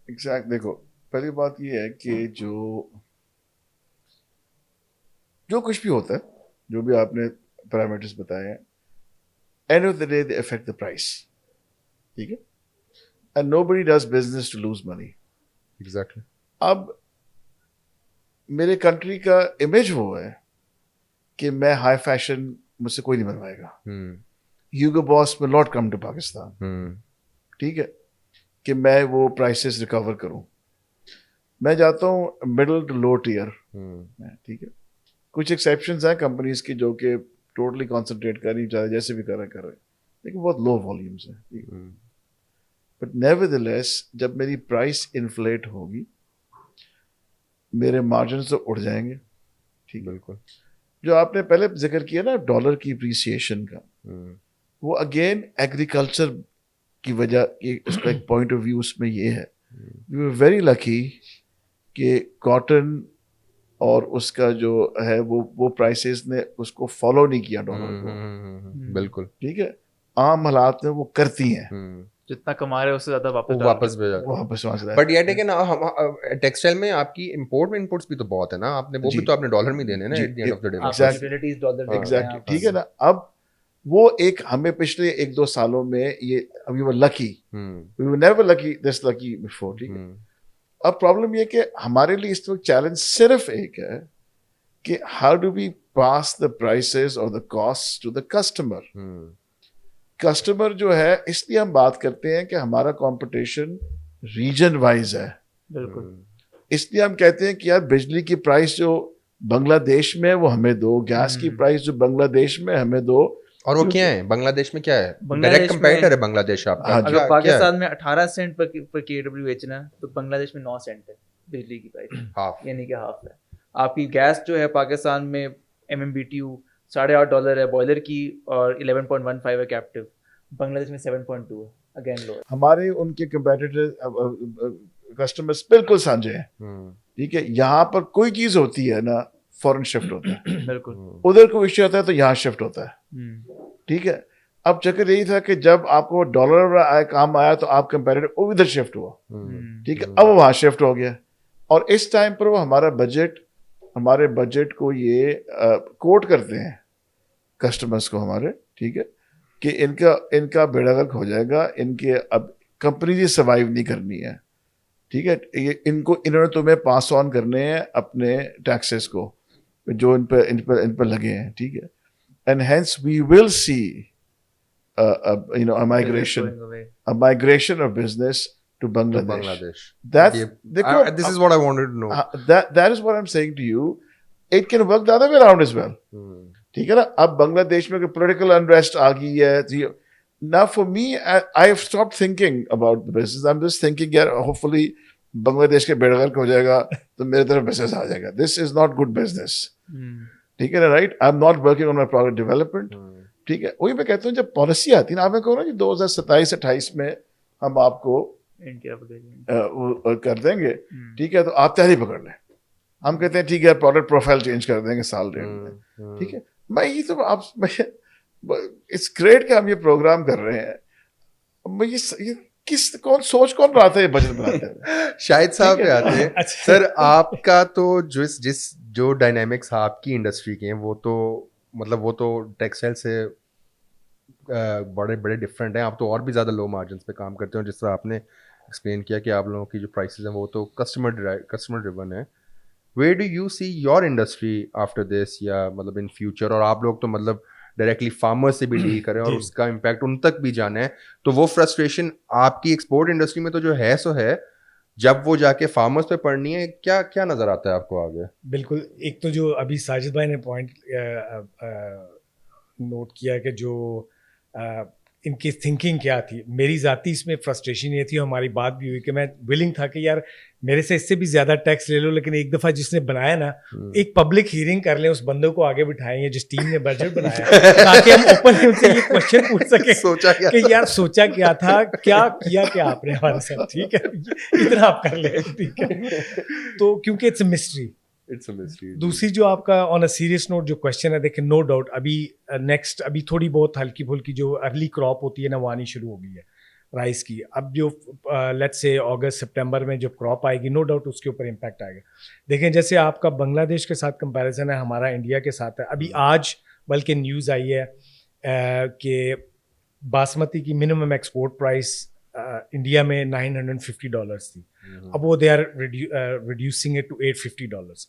ایگزیکٹ, دیکھو پہلی بات یہ ہے کہ جو کچھ بھی ہوتا ہے, جو بھی آپ نے پیرامیٹرز بتائے ہیں, end of the day they affect the price. ٹھیک ہے, and nobody does business to lose money. Exactly. اب میرے کنٹری کا امیج وہ ہے کہ میں ہائی فیشن, مجھ سے کوئی نہیں بنوائے گا. Hugo Boss will not come to Pakistan. ٹھیک ہے, کہ میں وہ پرائسز ریکور کروں. میں جاتا ہوں مڈل ٹو لو ٹیئر. ٹھیک ہے, کچھ ایکسیپشنز ہیں کمپنیز کی جو کہ ٹوٹلی کانسنٹریٹ کر رہی چاہے جیسے بھی کر رہے لیکن بہت لو والیومس ہیں. بٹ نیورتھلیس جب میری پرائس انفلیٹ ہوگی میرے مارجنس تو اڑ جائیں گے. ٹھیک, بالکل. جو آپ نے پہلے ذکر کیا نا ڈالر کی اپریسیشن کا, وہ اگین ایگریکلچر کی وجہ, اس کا ایک پوائنٹ آف ویو اس میں یہ ہے, وی آر ویری لکی کہ کاٹن اور اس کا جو ہے وہ پرائسز نے اس کو فالو نہیں کیا ڈالر کو. بالکل ٹھیک ہے, عام حالات میں وہ کرتی ہیں, جتنا کما رہے ہیں اس سے زیادہ واپس واپس. بٹ یہ ہے نا ٹیکسٹائل میں آپ کی امپورٹ میں انپورٹس بھی تو بہت ہے نا, آپ نے وہ بھی تو آپ نے ڈالر میں دینے نا at the end of the day. Exactly ٹھیک ہے نا. اب وہ ایک ہمیں پچھلے 1-2 سالوں میں یہ وی ور لکی, وی ور نیور لکی دس لکی بفور. ٹھیک ہے, اب پرابلم یہ کہ ہمارے لیے اس وقت چیلنج صرف ایک ہے کہ how do we pass the prices اور the cost to the customer. Customer جو ہے, اس لیے ہم بات کرتے ہیں کہ ہمارا کمپٹیشن ریجن وائز ہے. بالکل, اس لیے ہم کہتے ہیں کہ یار بجلی کی پرائس جو بنگلہ دیش میں وہ ہمیں دو, گیس کی پرائس جو بنگلہ دیش میں ہمیں دو. اور وہ کیا ہے بنگلہ دیش میں, کیا ہے ڈائریکٹ کمپیٹیٹر ہے بنگلہ دیش آپ کا. اگر پاکستان میں 18 سینٹ پر کے ڈبلیو بیچنا ہے تو بنگلہ دیش میں 9 سینٹ ہے بجلی کی پرائس, یعنی کہ ہاف ہے. آپ کی گیس جو ہے پاکستان میں MMBTU $8.5 ہے بوائلر کی, اور 11.15 ہے کیپٹیو. بنگلہ دیش میں 7.2 ہے, اگین لو. ہمارے ان کے کمپیٹیٹر کسٹمرز بالکل سانجے ہیں. ٹھیک ہے, یہاں پر کوئی چیز ہوتی ہے نا فوراً شفٹ ہوتا ہے. بالکل, ادھر کوئی ایشو ہوتا ہے تو یہاں شفٹ ہوتا ہے. ٹھیک ہے, اب چکر یہی تھا کہ جب آپ کو ڈالر کام آیا تو آپ کمپیریٹر وہ ادھر شفٹ ہوا. ٹھیک ہے, اب وہاں شفٹ ہو گیا, اور اس ٹائم پر وہ ہمارے بجٹ کو یہ کوٹ کرتے ہیں کسٹمرز کو ہمارے. ٹھیک ہے, کہ ان کا بیڑا غرق ہو جائے گا, ان کے اب کمپنی سروائیو نہیں کرنی ہے. ٹھیک ہے, انہوں نے تمہیں پاس آن کرنے ہیں اپنے ٹیکسز کو جو ان پر لگے ہیں. ٹھیک ہے, and hence we will see migration of business to Bangladesh. This is what I wanted to know. That is what I'm saying to you. It can work the other way around as well. ٹھیک ہے نا, اب بنگلہ دیش میں political unrest آ گئی ہے. Now for me, I have stopped thinking about the business. I'm just thinking, yeah, hopefully بنگلہ دیش کے بیڑا غرق ہو جائے گا تو میرے طرف بزنس آ جائے گا. This is not good business. ٹھیک ہے نا, right? I'm not working on my product development. ٹھیک ہے, وہی میں کہتا ہوں جب پالیسی آتی ہے نا, آپ میں کہو نا کہ 2027-28 میں ہم آپ کو کر دیں گے. ٹھیک ہے, تو آپ تیاری پکڑ لیں. ہم کہتے ہیں ٹھیک ہے پروڈکٹ پروفائل چینج کر دیں گے سال ڈیڑھ میں. ٹھیک ہے, میں یہ تو آپ اٹس گریٹ کہ ہم یہ پروگرام کر رہے ہیں. یہ کون رہا تھا یہ بجٹ بناتے ہیں؟ شاہد صاحب پہ آتے ہیں. سر آپ کا تو جو ڈائنامکس آپ کی انڈسٹری کے ہیں وہ تو مطلب وہ تو ٹیکسٹائل سے بڑے بڑے ڈفرینٹ ہیں. آپ تو اور بھی زیادہ لو مارجنس پہ کام کرتے ہو, جس طرح آپ نے ایکسپلین کیا کہ آپ لوگوں کی جو پرائسز ہیں وہ تو کسٹمر ڈریون ہے. Where do you see your industry after this, یا مطلب ان فیوچر؟ اور آپ لوگ تو مطلب ڈائریکٹلی فارمر سے بھی ڈیل کریں اور اس کا امپیکٹ ان تک بھی جانا ہے, تو وہ فرسٹریشن آپ کی ایکسپورٹ انڈسٹری میں تو جو ہے سو ہے, جب وہ جا کے فارمرز پہ پڑنی ہے, کیا نظر آتا ہے آپ کو آگے؟ بالکل, ایک تو جو ابھی ساجد بھائی نے پوائنٹ نوٹ کیا کہ جو ان کی تھنکنگ کیا تھی, میری ذاتی اس میں فرسٹریشن یہ تھی, ہماری بات بھی ہوئی کہ میں ولنگ تھا کہ یار میرے سے اس سے بھی زیادہ ٹیکس لے لو, لیکن ایک دفعہ جس نے بنایا نا ایک پبلک ہیئرنگ کر لیں, اس بندے کو آگے بٹھائیں یا جس ٹیم نے بجٹ بنایا تاکہ ہم اوپن ان سے یہ کوشچن پوچھ سکیں کہ یار سوچا کیا تھا, کیا کیا آپ نے ہمارے ساتھ. ٹھیک ہے, اتنا آپ کر لیں. ٹھیک ہے, تو کیونکہ اٹس اے مسٹری. دوسری جو آپ کا آن اے سیریس نوٹ جو کوشچن ہے, دیکھیں نو ڈاؤٹ ابھی نیکسٹ ابھی تھوڑی بہت ہلکی پھلکی جو ارلی کراپ ہوتی ہے نا وہ آنی شروع ہو گئی ہے رائس کی. اب جو لیٹس سے اگست سپٹمبر میں جو کراپ آئے گی, نو ڈاؤٹ اس کے اوپر امپیکٹ آئے گا. دیکھیں جیسے آپ کا بنگلہ دیش کے ساتھ کمپیریزن ہے, ہمارا انڈیا کے ساتھ ہے. ابھی آج بلکہ نیوز آئی ہے کہ باسمتی کی منیمم ایکسپورٹ پرائس انڈیا میں $950 تھی, اب وہ they are reducing it to $850.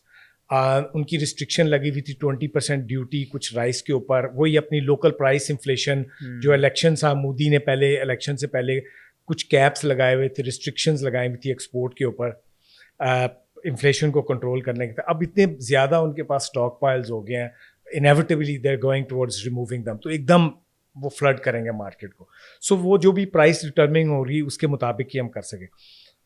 ان کی ریسٹرکشن لگی ہوئی تھی 20% ڈیوٹی کچھ رائس کے اوپر, وہی اپنی لوکل پرائس انفلیشن جو الیکشن تھا, مودی نے پہلے الیکشن سے پہلے کچھ کیپس لگائے ہوئے تھے, ریسٹرکشنز لگائی ہوئی تھی ایکسپورٹ کے اوپر انفلیشن کو کنٹرول کرنے کے. اب اتنے زیادہ ان کے پاس اسٹاک پائلز ہو گئے ہیں, inevitably they are going towards removing them, تو ایک دم وہ فلڈ کریں گے مارکیٹ کو. سو وہ جو بھی پرائس ڈٹرمنگ ہو رہی اس کے مطابق ہی ہم کر سکیں.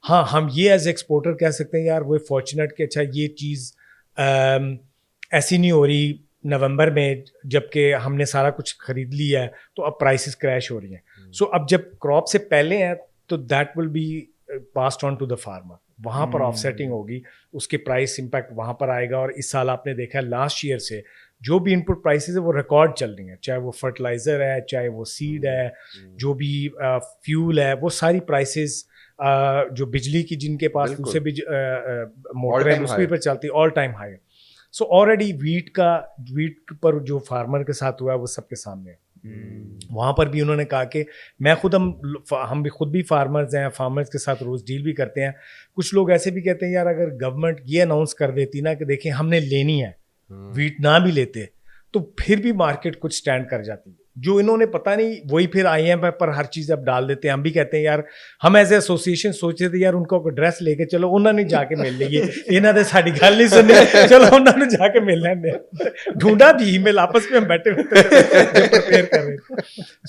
ہاں, ہم یہ ایز ایکسپورٹر کہہ سکتے ہیں یار وہ فارچونیٹ کہ اچھا یہ چیز ایسی نہیں ہو رہی نومبر میں جب کہ ہم نے سارا کچھ خرید لیا ہے تو اب پرائسز کریش ہو رہی ہیں. سو اب جب کراپ سے پہلے ہیں تو that will be passed on to the farmer, وہاں پر آف سیٹنگ ہوگی, اس کے پرائس امپیکٹ وہاں پر آئے گا. اور اس سال آپ نے دیکھا ہے لاسٹ ایئر سے جو بھی ان پٹ پرائسز ہے وہ ریکارڈ چل رہی ہیں, چاہے وہ فرٹیلائزر ہے, چاہے وہ سیڈ ہے, جو بھی فیول ہے, وہ ساری پرائسز جو بجلی کی جن کے پاس اسے بھی موٹر ہے اس پہ چلتی آل ٹائم ہائی. سو آلریڈی ویٹ پر جو فارمر کے ساتھ ہوا ہے وہ سب کے سامنے ہے. وہاں پر بھی انہوں نے کہا کہ میں خود ہم بھی خود بھی فارمرز ہیں, فارمرز کے ساتھ روز ڈیل بھی کرتے ہیں. کچھ لوگ ایسے بھی کہتے ہیں یار اگر گورنمنٹ یہ اناؤنس کر دیتی نا کہ دیکھیں ہم نے لینی ہے, ویٹ نہ بھی لیتے تو پھر بھی مارکیٹ کچھ سٹینڈ کر جاتی ہے. جو انہوں نے پتہ نہیں وہی پھر آئی ایم ایف پر ہر چیز اب ڈال دیتے ہیں. ہم بھی کہتے ہیں یار ہم ایز اے ایسوسیشن سوچتے تھے یار ان کو ایڈریس لے کے چلو انہوں نے جا کے مل لیے, انہوں نے ساری گل نہیں سنی, چلو انہوں نے جا کے مل لینے, ڈھونڈا بھی ای میل آپس میں ہم بیٹھے ہوئے کر رہے تھے.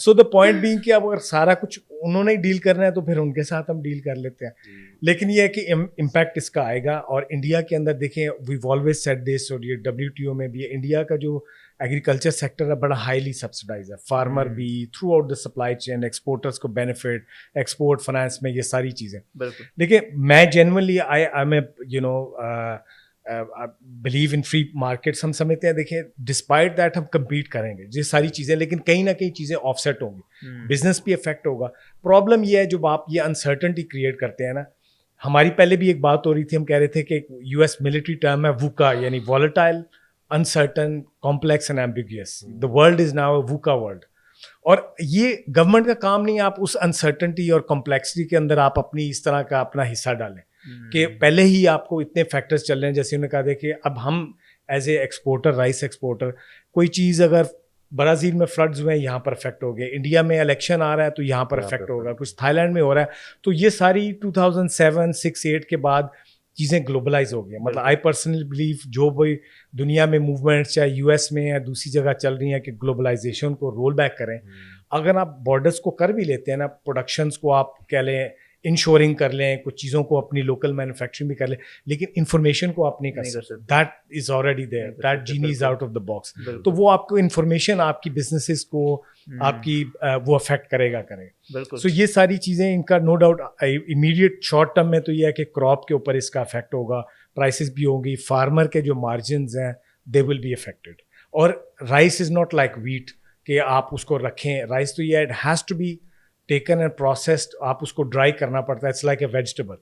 سو دا پوائنٹ بینگ کہ اب اگر سارا کچھ انہوں نے ڈیل کرنا ہے تو پھر ان کے ساتھ ہم ڈیل کر لیتے ہیں. لیکن یہ ہے کہ امپیکٹ اس کا آئے گا. اور انڈیا کے اندر دیکھیں ویو آلویز سیڈ دس, اور یہ WTO میں بھی انڈیا کا جو ایگریکلچر سیکٹر ہے بڑا ہائیلی سبسڈائز ہے. فارمر بھی throughout the supply chain, exporters کو بینیفٹ, ایکسپورٹ فائنانس میں یہ ساری چیزیں. دیکھیں میں generally I am a you know believe in free markets. ہم سمجھتے ہیں دیکھیں ڈسپائٹ دیٹ ہم کمپیٹ کریں گے یہ ساری چیزیں, لیکن کہیں نہ کہیں چیزیں آف سیٹ ہوں گی, بزنس بھی افیکٹ ہوگا. پرابلم یہ ہے جب آپ یہ انسرٹنٹی کریٹ کرتے ہیں نا, ہماری پہلے بھی ایک بات ہو رہی تھی, ہم کہہ رہے تھے کہ US ملٹری ٹرم ہے ووکا, یعنی volatile, uncertain, complex and ambiguous. The world is now a VUCA world. اور یہ گورنمنٹ کا کام نہیں ہے آپ اس انسرٹنٹی اور کمپلیکسٹی کے اندر آپ اپنی اس طرح کا اپنا حصہ ڈالیں کہ پہلے ہی آپ کو اتنے فیکٹرز چل رہے ہیں. جیسے انہوں نے کہا تھا کہ اب ہم as a exporter, rice exporter, کوئی چیز اگر برازیل میں فلڈز ہوئے ہیں یہاں پر افیکٹ ہو گئے, انڈیا میں الیکشن آ رہا ہے تو یہاں پر افیکٹ ہوگا, کچھ تھائی لینڈ میں ہو رہا ہے, تو یہ ساری 2007, 6, 8 کے بعد چیزیں گلوبلائز ہو گئی ہیں. مطلب آئی پرسنلی بلیو جو بھی دنیا میں موومنٹس چاہے US میں یا دوسری جگہ چل رہی ہیں کہ گلوبلائزیشن کو رول بیک کریں. اگر آپ بارڈرس کو کر بھی لیتے ہیں نا, پروڈکشنس کو آپ کہہ لیں انشورنگ کر لیں, کچھ چیزوں کو اپنی لوکل مینوفیکچرنگ بھی کر لیں, لیکن انفارمیشن کو آپ نہیں کر سکتے. That is already there, that genie is out of the box. تو وہ آپ کو انفارمیشن آپ کی بزنسز کو آپ کی وہ افیکٹ کرے گا. سو یہ ساری چیزیں ان کا no doubt immediate short term میں تو یہ ہے کہ کراپ کے اوپر اس کا افیکٹ ہوگا, پرائسز بھی ہوں گی, فارمر کے جو مارجنز ہیں دے ول بی افیکٹڈ. اور rice is not like wheat کہ آپ اس کو رکھیں, رائس تو یہ it has to be taken and processed, آپ اس کو ڈرائی کرنا پڑتا ہے. اٹس لائک اے ویجیٹیبل,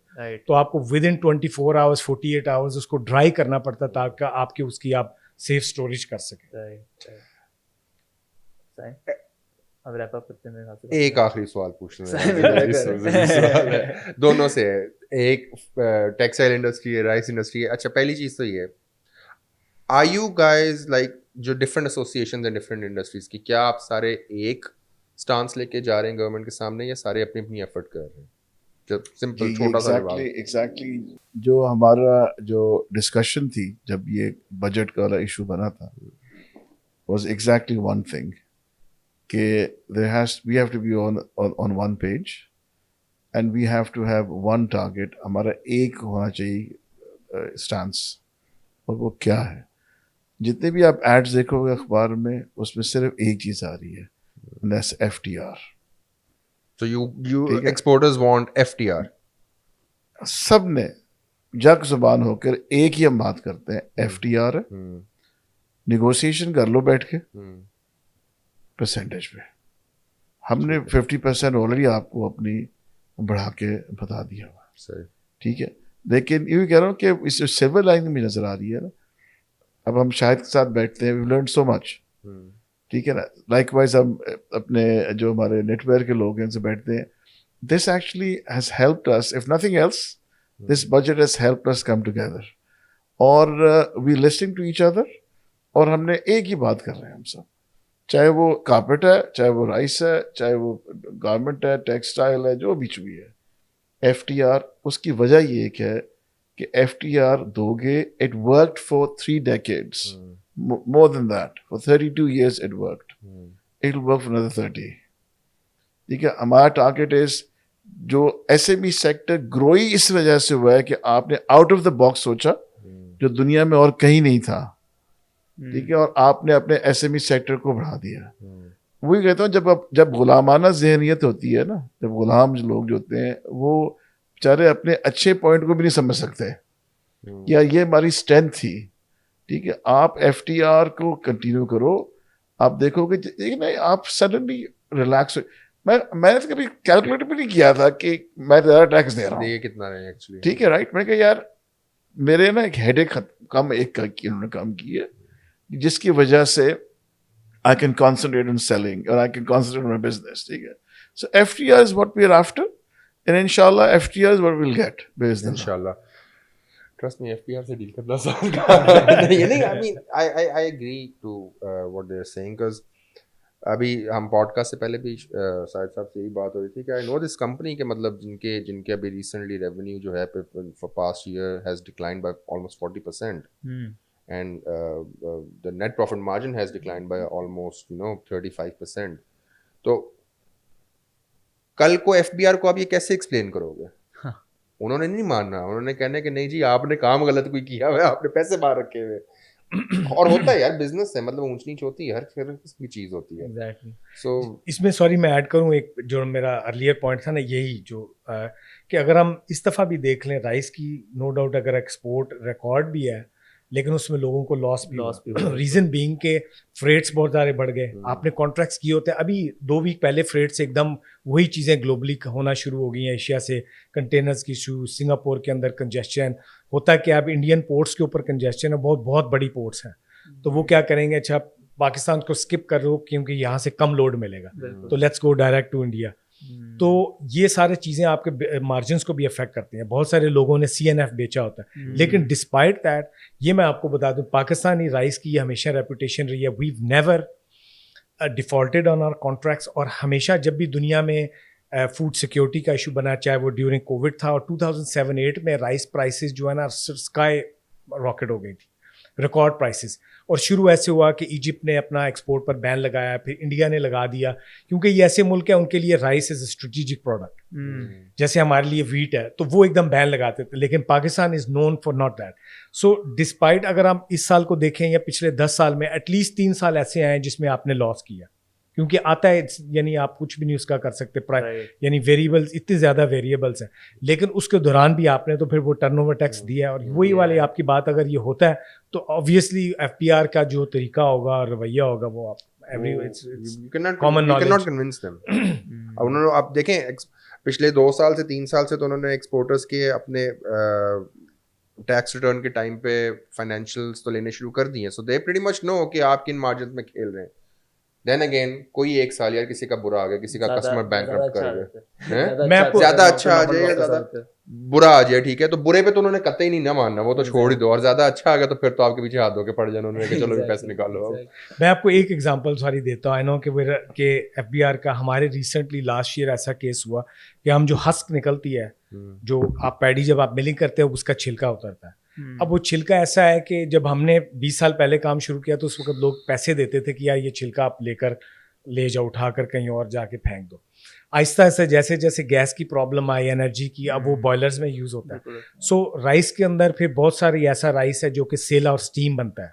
تو آپ کو ود ان 24 hours 48 hours اس کو ڈرائی کرنا پڑتا ہے تاکہ آپ کی اس کی آپ سیف اسٹوریج کر سکیں. ایک آخری سوال پوچھنا ہے دونوں سے, ایک ٹیکسٹائل انڈسٹری ہے, رائس انڈسٹری ہے. اچھا پہلی چیز تو یہ ہے, آر یو گائز لائک جو ڈفرینٹ ایسوسیشنز ہیں ڈفرینٹ انڈسٹریز کی, کیا آپ سارے ایک اسٹانس لے کے جا رہے ہیں گورنمنٹ کے سامنے یا سارے اپنی اپنی ایفرٹ کر رہے ہیں؟ جب سمپل چھوٹا سا ایگزیکٹلی جو ہمارا جو ڈسکشن تھی جب یہ بجٹ کا والا ایشو بنا تھا واز ایگزیکٹلی ون تھنگ کہ we have to be on one page and we have to have one target. ہمارا ایک ہونا چاہیے اسٹانس, اور وہ کیا ہے؟ جتنے بھی آپ ایڈز دیکھو گے اخبار میں اس میں صرف ایک چیز آ رہی ہے, that's FTR. So you exporters want FTR. سب نے جگ زبان ہو کر ایک ہی ہم بات کرتے ہیں, FTR ہے, نیگوسیشن کر لو بیٹھ کے پرسنٹیج پہ. ہم نے 50% آلریڈی آپ کو اپنی بڑھا کے بتا دیا ہوا, ٹھیک ہے. لیکن یہ کہہ رہا ہوں کہ اس سلور لائن میں نظر آ رہی ہے نا, اب ہم شاہد کے ساتھ بیٹھتے ہیں, وی لرن سو مچ, ٹھیک ہے نا. لائک وائز ہم اپنے جو ہمارے نیٹ ورک کے لوگ ہیں ان سے بیٹھتے ہیں. This actually has helped us, if nothing else this budget has helped us come together, اور we listening to each other, اور ہم نے ایک ہی بات کر رہے ہیں ہم سب, چاہے وہ کارپیٹ ہے, چاہے وہ رائس ہے, چاہے وہ گارمنٹ ہے, ٹیکسٹائل ہے, جو بھی ہے. FTR اس کی وجہ یہ ایک ہے کہ FTR دو گے, it worked for 3 decades, more than that, for 32 years it worked, it will work for another 30. ٹھیک ہے. ہمارا ٹارگیٹ از جو SME سیکٹر گرو ہی اس وجہ سے ہوا ہے کہ آپ نے آؤٹ آف دا باکس سوچا جو دنیا میں اور کہیں نہیں تھا. ٹھیک ہے, اور آپ نے اپنے SME سیکٹر کو بڑھا دیا. وہی کہتا ہوں, جب غلامانہ ذہنیت ہوتی ہے نا, جب غلام لوگ جو ہوتے ہیں وہ بیچارے اپنے اچھے پوائنٹ کو بھی نہیں سمجھ سکتے, یا یہ ہماری اسٹرینتھ تھی. ٹھیک ہے, آپ FTR کو کنٹینیو کرو, آپ دیکھو گے نہیں آپ سڈنلی ریلیکس. میں نے کبھی کیلکولیٹ بھی نہیں کیا تھا کہ میں زیادہ ٹیکس دے رہا ہوں کتنا رہے ایکچولی. ٹھیک ہے رائٹ. میں کہ یار میرے نا ایک ہیڈ ایک کم ایک انہوں نے کام کی ہے, جس کی وجہ سے I can concentrate on selling or I can concentrate on my business. ٹھیک ہے, so FTR is what we are after, and inshallah FTR is what we'll get. Inshallah. Trust me, FPR سے ڈیل کرنا نہیں. I mean, I agree to what they're saying, because ابھی ہم pod cost سے پہلے بھی شاہد صاحب سے یہی بات ہو رہی تھی کہ آئی نو دس کمپنی کے مطلب جن کے ابھی ریسنٹلی ریونیو جو ہے for past year has declined by almost 40%, and the net profit margin has declined by almost 35%. تو کل کو FBR کو آپ یہ کیسے ایکسپلین کرو گے؟ انہوں نے نہیں ماننا, انہوں نے کہنا کہ نہیں جی آپ نے کام غلط کوئی کیا ہوا ہے, آپ نے پیسے باہر رکھے ہوئے. اور ہوتا ہے یار, بزنس ہے, مطلب اونچ نیچ ہوتی ہے, ہر قسم کی چیز ہوتی ہے. سو اس میں سوری میں ایڈ کروں, ایک جو میرا ارلیئر پوائنٹ تھا نا, یہی جو کہ اگر ہم اس دفعہ بھی دیکھ لیں رائس کی, نو ڈاؤٹ اگر ایکسپورٹ ریکارڈ بھی ہے لیکن اس میں لوگوں کو لاس بھی. ریزن بینگ کہ فریٹس بہت زیادہ بڑھ گئے. آپ نے کانٹریکٹس کیے ہوتے ہیں, ابھی 2 ویک پہلے فریٹس ایک دم وہی چیزیں گلوبلی ہونا شروع ہو گئی ہیں, ایشیا سے کنٹینرز کی ایشو, سنگاپور کے اندر کنجیشن ہوتا ہے کہ اب انڈین پورٹس کے اوپر کنجیشن ہے, بہت بڑی پورٹس ہیں, تو وہ کیا کریں گے, اچھا پاکستان کو اسکپ کر رہو کیونکہ یہاں سے کم لوڈ ملے گا, تو let's go direct to India. تو یہ سارے چیزیں آپ کے مارجنس کو بھی افیکٹ کرتی ہیں. بہت سارے لوگوں نے CNF بیچا ہوتا ہے, لیکن ڈسپائٹ دیٹ یہ میں آپ کو بتا دوں پاکستانی رائس کی یہ ہمیشہ ریپوٹیشن رہی ہے, we've never defaulted on are contracts. اور ہمیشہ جب بھی دنیا میں فوڈ سیکیورٹی کا ایشو بنا, چاہے وہ ڈیورنگ کووڈ تھا, اور 2007-8 میں رائس پرائسز جو ہے نا اسکائی راکٹ ہو گئی تھی, ریکارڈ پرائسز. اور شروع ایسے ہوا کہ ایجپٹ نے اپنا ایکسپورٹ پر بین لگایا, پھر انڈیا نے لگا دیا, کیونکہ یہ ایسے ملک ہیں ان کے لیے rice is a strategic product, جیسے ہمارے لیے ویٹ ہے, تو وہ ایک دم بین لگاتے تھے, لیکن Pakistan is known for not that. So despite اگر ہم اس سال کو دیکھیں یا پچھلے 10 سال میں ایٹ لیسٹ 3 سال ایسے آئے ہیں جس میں آپ نے لاس کیا, کیونکہ آتا ہے, یعنی آپ کچھ بھی نہیں اس کا کر سکتے, یعنی ویریبلس اتنے زیادہ ویریبلس ہیں, لیکن اس کے دوران بھی آپ نے تو پھر وہ ٹرن اوور ٹیکس دیا ہے. اور وہی والے آپ کی بات اگر یہ ہوتا ہے تو آبویسلی FPR کا جو طریقہ ہوگا, رویہ ہوگا, وہ آپ کامن نالج. آپ دیکھیں پچھلے 2 سال سے 3 سال سے تو انہوں نے ایکسپورٹرز کے اپنے ٹیکس ریٹرن کے ٹائم پہ فائنینشیلس تو لینے شروع کر دیے, سو دے پریٹی مچ نو کہ آپ کن مارجنز میں کھیل رہے ہیں. دین اگین کوئی ایک سال یار کسی کا برا آ گیا, کسی کا کسٹمر بینکرپٹ کر گیا, زیادہ اچھا آ جائے یا زیادہ برا آ جائے, ٹھیک ہے, تو برے پہ تو انہوں نے قطعی نہیں نہ ماننا, وہ تو چھوڑ ہی دو, اور زیادہ اچھا آ گیا تو پھر تو آپ کے پیچھے ہاتھ دھو کے پڑ جانا انہوں نے کہ چلو بھی پیسے نکالو. میں آپ کو ایک ایگزامپل ساری دیتا ہوں. آئی نو کہ FBR کا ہمارے ریسنٹلی لاسٹ ایئر ایسا کیس ہوا کہ ہم جو ہسک نکلتی ہے, جو آپ پیڈی جب آپ ملنگ کرتے ہو اس کا چھلکا اترتا ہے. اب وہ چھلکا ایسا ہے کہ جب ہم نے 20 سال پہلے کام شروع کیا تو اس وقت لوگ پیسے دیتے تھے کہ یار یہ چھلکا آپ لے جاؤ, اٹھا کر کہیں اور جا کے پھینک دو. آہستہ آہستہ جیسے جیسے گیس کی پرابلم آئی, انرجی کی, اب وہ بوائلرز میں یوز ہوتا ہے. سو رائس کے اندر پھر بہت ساری ایسا رائس ہے جو کہ سیلا اور اسٹیم بنتا ہے,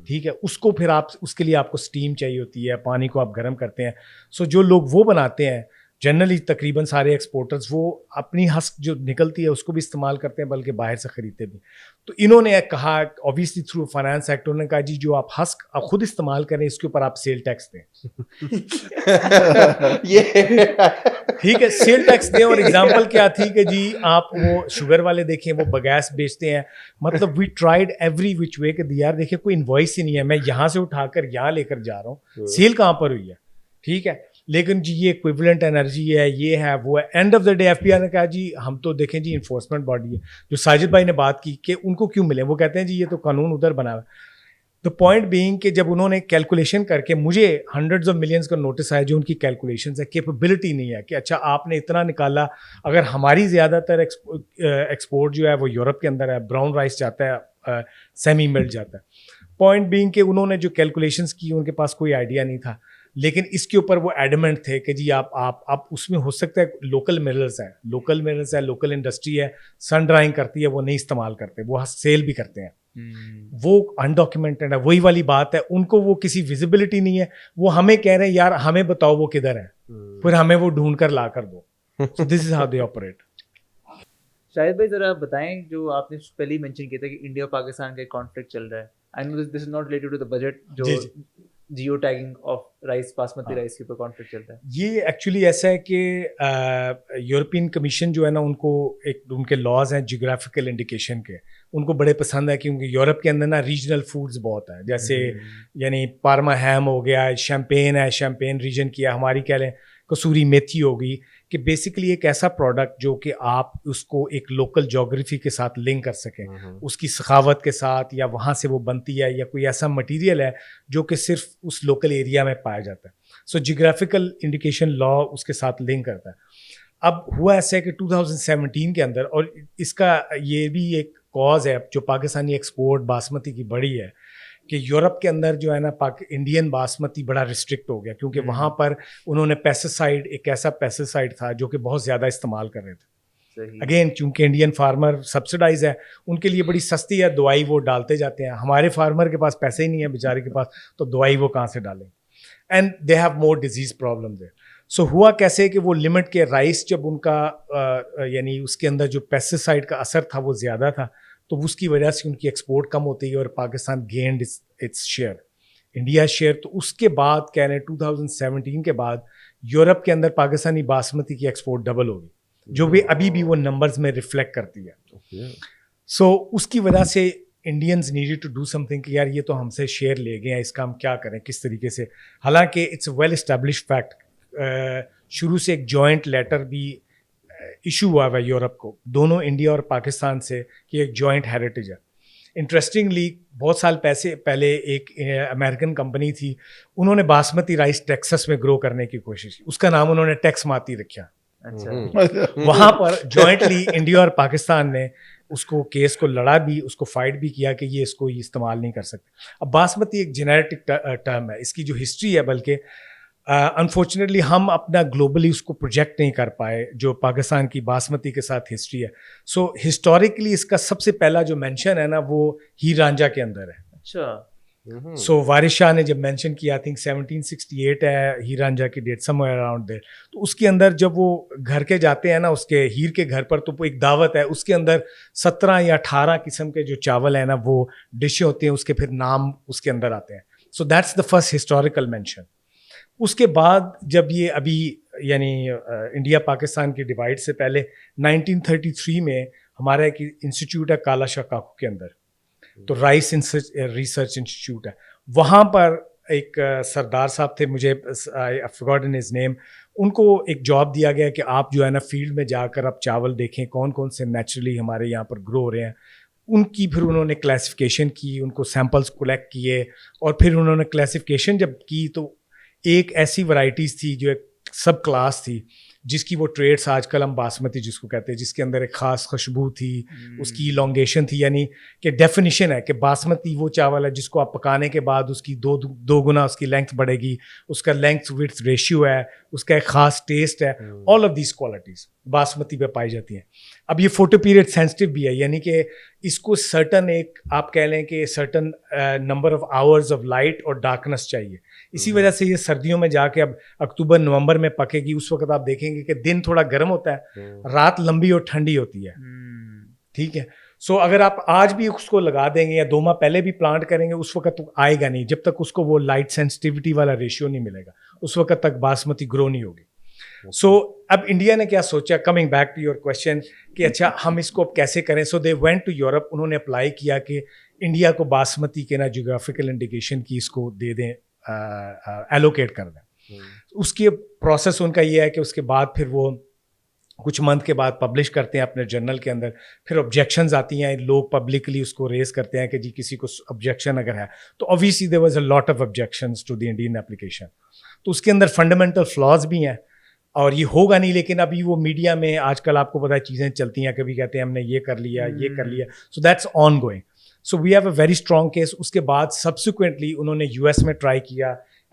ٹھیک ہے, اس کو پھر آپ اس کے لیے آپ کو اسٹیم چاہیے ہوتی ہے, پانی کو آپ گرم کرتے ہیں. سو جو لوگ وہ بناتے ہیں جنرلی تقریباً سارے ایکسپورٹرز وہ اپنی ہسک جو نکلتی ہے اس کو بھی استعمال کرتے ہیں, بلکہ باہر سے خریدتے بھی. تو انہوں نے کہا اوبیسلی تھرو فائنانس ایکٹ, انہوں نے کہا جی جو آپ ہسک آپ خود استعمال کریں اس کے اوپر آپ سیل ٹیکس دیں. ٹھیک ہے, سیل ٹیکس دیں. اور ایگزامپل کیا تھی کہ جی آپ وہ شوگر والے دیکھیں وہ بگیس بیچتے ہیں, مطلب وی ٹرائیڈ ایوری وچ وے کہ یار دیکھیں کوئی انوائس ہی نہیں ہے, میں یہاں سے اٹھا کر یہاں لے کر جا رہا ہوں, سیل کہاں پر ہوئی ہے, ٹھیک ہے, لیکن جی یہ ایکویولنٹ انرجی ہے, یہ ہے وہ ہے. And of the day FPR نے کہا جی ہم تو دیکھیں جی انفورسمنٹ باڈی ہے. جو ساجد بھائی نے بات کی کہ ان کو کیوں ملے, وہ کہتے ہیں جی یہ تو قانون ادھر بنا ہوا ہے. دا پوائنٹ بینگ کہ جب انہوں نے کیلکولیشن کر کے, مجھے ہنڈریڈز آف ملینس کا نوٹس آیا جو ان کی کیلکولیشنز ہے, کیپیبلٹی نہیں ہے کہ اچھا آپ نے اتنا نکالا. اگر ہماری زیادہ تر ایکسپورٹ جو ہے وہ یورپ کے اندر ہے, براؤن رائس جاتا ہے, سیمی ملٹ جاتا ہے. پوائنٹ بینگ کہ انہوں نے جو کیلکولیشنز کی ان کے پاس کوئی آئیڈیا نہیں تھا. لیکن اس کے اوپر وہ ایڈمنٹ تھے کہ جی آپ اس میں ہو سکتا ہے لوکل منرلس ہیں, لوکل انڈسٹری ہے, سن ڈرائنگ کرتی ہے, وہ نہیں استعمال کرتے, وہ سیل بھی کرتے ہیں, وہ انڈاکیومنٹڈ ہے. وہی والی بات ہے, ان کو وہ کسی ویزیبلٹی نہیں ہے, وہ ہمیں کہہ رہے ہیں یار ہمیں بتاؤ وہ کدھر ہے, پھر ہمیں وہ ڈھونڈ کر لا کر دو. So this is how they operate. شاہد بھائی ذرا بتائیں, جو آپ نے پہلے ہی مینشن کیا تھا کہ انڈیا اور پاکستان کا کانفلکٹ چل رہا ہے, I know this is not related to the budget, جو geo tagging of rice, basmati rice کے اوپر کانفلکٹ چلتا ہے. یہ ایکچولی ایسا ہے کہ یورپین کمیشن جو ہے نا, ان کو ایک ان کے لاز ہیں جیوگرافیکل انڈیکیشن کے, ان کو بڑے پسند ہے, کیونکہ یورپ کے اندر نا ریجنل فوڈز بہت ہیں, جیسے یعنی پارما ہیم ہو گیا, شیمپین ہے, شیمپین ریجن کی ہے, ہماری کہہ لیں کسوری میتھی ہوگی, کہ بیسیکلی ایک ایسا پروڈکٹ جو کہ آپ اس کو ایک لوکل جیوگرافی کے ساتھ لنک کر سکیں, اس کی سخاوت کے ساتھ, یا وہاں سے وہ بنتی ہے, یا کوئی ایسا مٹیریل ہے جو کہ صرف اس لوکل ایریا میں پایا جاتا ہے. سو جیوگرافیکل انڈیکیشن لا اس کے ساتھ لنک کرتا ہے. اب ہوا ایسا ہے کہ 2017 کے اندر, اور اس کا یہ بھی ایک کاز ہے جو پاکستانی ایکسپورٹ باسمتی کی بڑی ہے, کہ یورپ کے اندر جو ہے نا انڈین باسمتی بڑا ریسٹرکٹ ہو گیا, کیونکہ وہاں پر انہوں نے پیسیسائڈ, ایک ایسا پیسیسائڈ تھا جو کہ بہت زیادہ استعمال کر رہے تھے. اگین چونکہ انڈین فارمر سبسڈائز ہے, ان کے لیے بڑی سستی ہے دوائی, وہ ڈالتے جاتے ہیں. ہمارے فارمر کے پاس پیسے ہی نہیں ہے بیچارے کے پاس, تو دوائی وہ کہاں سے ڈالیں, and they have more disease problem there. So ہوا کیسے کہ وہ لمٹ کے رائس, جب ان کا یعنی اس کے اندر جو پیسیسائڈ کا اثر تھا وہ زیادہ تھا, تو اس کی وجہ سے ان کی ایکسپورٹ کم ہوتی ہے, اور Pakistan gained its share, India share. تو اس کے بعد کہہ رہے ہیں 2017 کے بعد یورپ کے اندر پاکستانی باسمتی کی ایکسپورٹ ڈبل ہوگی, جو بھی ابھی بھی وہ نمبرز میں ریفلیکٹ کرتی ہے. سو اس کی وجہ سے Indians needed to do something کہ یار یہ تو ہم سے شیئر لے گئے ہیں, اس کا ہم کیا کریں, کس طریقے سے. حالانکہ it's a well established fact, شروع سے ایک جوائنٹ لیٹر بھی ایشو ہوا ہے یورپ کو, دونوں انڈیا اور پاکستان سے, کہ ایک جوائنٹ ہیریٹیج ہے. انٹرسٹنگلی بہت سال پہلے ایک امریکن کمپنی تھی, انہوں نے باسمتی رائس ٹیکسس میں گرو کرنے کی کوشش کی, اس کا نام انہوں نے ٹیکس ماتی رکھا. وہاں پر جوائنٹلی انڈیا اور پاکستان نے اس کو کیس کو لڑا بھی, اس کو فائٹ بھی کیا کہ یہ اس کو استعمال نہیں کر سکتے. اب باسمتی ایک جنیٹک ٹرم ہے, اس کی جو ہسٹری ہے, بلکہ انفارچونیٹلی ہم اپنا گلوبلی اس کو پروجیکٹ نہیں کر پائے جو پاکستان کی باسمتی کے ساتھ ہسٹری ہے. سو ہسٹوریکلی اس کا سب سے پہلا جو مینشن ہے نا, وہ ہیر رانجھا کے اندر ہے. اچھا. سو وارث شاہ نے جب مینشن کیا, آئی تھنک 1768 ہے ہیر رانجھا کی date, somewhere around there. تو اس کے اندر جب وہ گھر کے جاتے ہیں نا, اس کے ہیر کے گھر پر, تو ایک دعوت ہے, اس کے اندر 17 یا 18 قسم کے جو چاول ہیں نا, وہ ڈش ہوتے ہیں, اس کے پھر نام اس کے اندر آتے ہیں. So that's the first historical mention. اس کے بعد جب یہ ابھی یعنی انڈیا پاکستان کی ڈیوائڈ سے پہلے 1933 میں ہمارا ایک انسٹیٹیوٹ ہے کالا شاہ کاکو کے اندر, تو رائس ریسرچ انسٹیٹیوٹ ہے, وہاں پر ایک سردار صاحب تھے, مجھے آئی فارگاٹن ہز نیم, ان کو ایک جاب دیا گیا کہ آپ جو ہے نا فیلڈ میں جا کر آپ چاول دیکھیں کون کون سے نیچرلی ہمارے یہاں پر گرو ہو رہے ہیں. ان کی پھر انہوں نے کلاسیفیکیشن کی, ان کو سیمپلس کلیکٹ کیے, اور پھر انہوں نے کلاسیفیکیشن جب کی تو ایک ایسی ورائٹیز تھی جو ایک سب کلاس تھی, جس کی وہ ٹریٹس آج کل ہم باسمتی جس کو کہتے ہیں, جس کے اندر ایک خاص خوشبو تھی, اس کی elongation تھی, یعنی کہ ڈیفینیشن ہے کہ باسمتی وہ چاول ہے جس کو آپ پکانے کے بعد اس کی دو گنا اس کی لینتھ بڑھے گی, اس کا لینتھ وڈتھ ریشیو ہے, اس کا ایک خاص ٹیسٹ ہے. All of these qualities basmati پہ پائی جاتی ہیں. اب یہ فوٹو پیریڈ سینسٹیو بھی ہے, یعنی کہ اس کو سرٹن ایک آپ کہہ لیں کہ certain number of hours of light اور ڈارکنس چاہیے. اسی وجہ سے یہ سردیوں میں جا کے اب اکتوبر نومبر میں پکے گی, اس وقت آپ دیکھیں گے کہ دن تھوڑا گرم ہوتا ہے, رات لمبی اور ٹھنڈی ہوتی ہے. ٹھیک ہے. سو اگر آپ آج بھی اس کو لگا دیں گے یا 2 ماہ پہلے بھی پلانٹ کریں گے, اس وقت آئے گا نہیں, جب تک اس کو وہ لائٹ سینسٹیوٹی والا ریشیو نہیں ملے گا, اس وقت تک باسمتی گرو نہیں ہوگی. سو اب انڈیا نے کیا سوچا, coming back to your question, کہ اچھا ہم اس کو اب کیسے کریں. So they went to Europe, انہوں نے اپلائی کیا کہ انڈیا کو باسمتی کے نا جیوگرافیکل انڈیکیشن کی اس کو دے دیں, ایلوکیٹ کر دیں. اس کے پروسیس ان کا یہ ہے کہ اس کے بعد پھر وہ کچھ منتھ کے بعد پبلش کرتے ہیں اپنے جرنل کے اندر, پھر آبجیکشنز آتی ہیں, لوگ پبلکلی اس کو ریز کرتے ہیں کہ جی کسی کو آبجیکشن اگر ہے, تو obviously there was a lot of objections to the Indian application. تو اس کے اندر فنڈامنٹل فلاز بھی ہیں, اور یہ ہوگا نہیں, لیکن ابھی وہ میڈیا میں آج کل آپ کو پتہ ہے چیزیں چلتی ہیں, کبھی کہتے ہیں ہم نے یہ کر لیا, یہ کر لیا. So that's ongoing. So we have a very strong case. اس کے بعد سبسیکوینٹلی انہوں نے US میں ٹرائی کیا,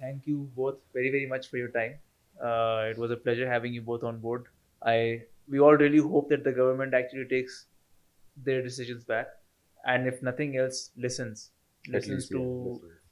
Thank you both very, very much for your time. It was a pleasure having you both on board. We all really hope that the government actually takes their decisions back, and if nothing else, listens to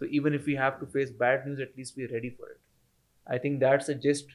So even if we have to face bad news, at least we are ready for it. I think that's a gist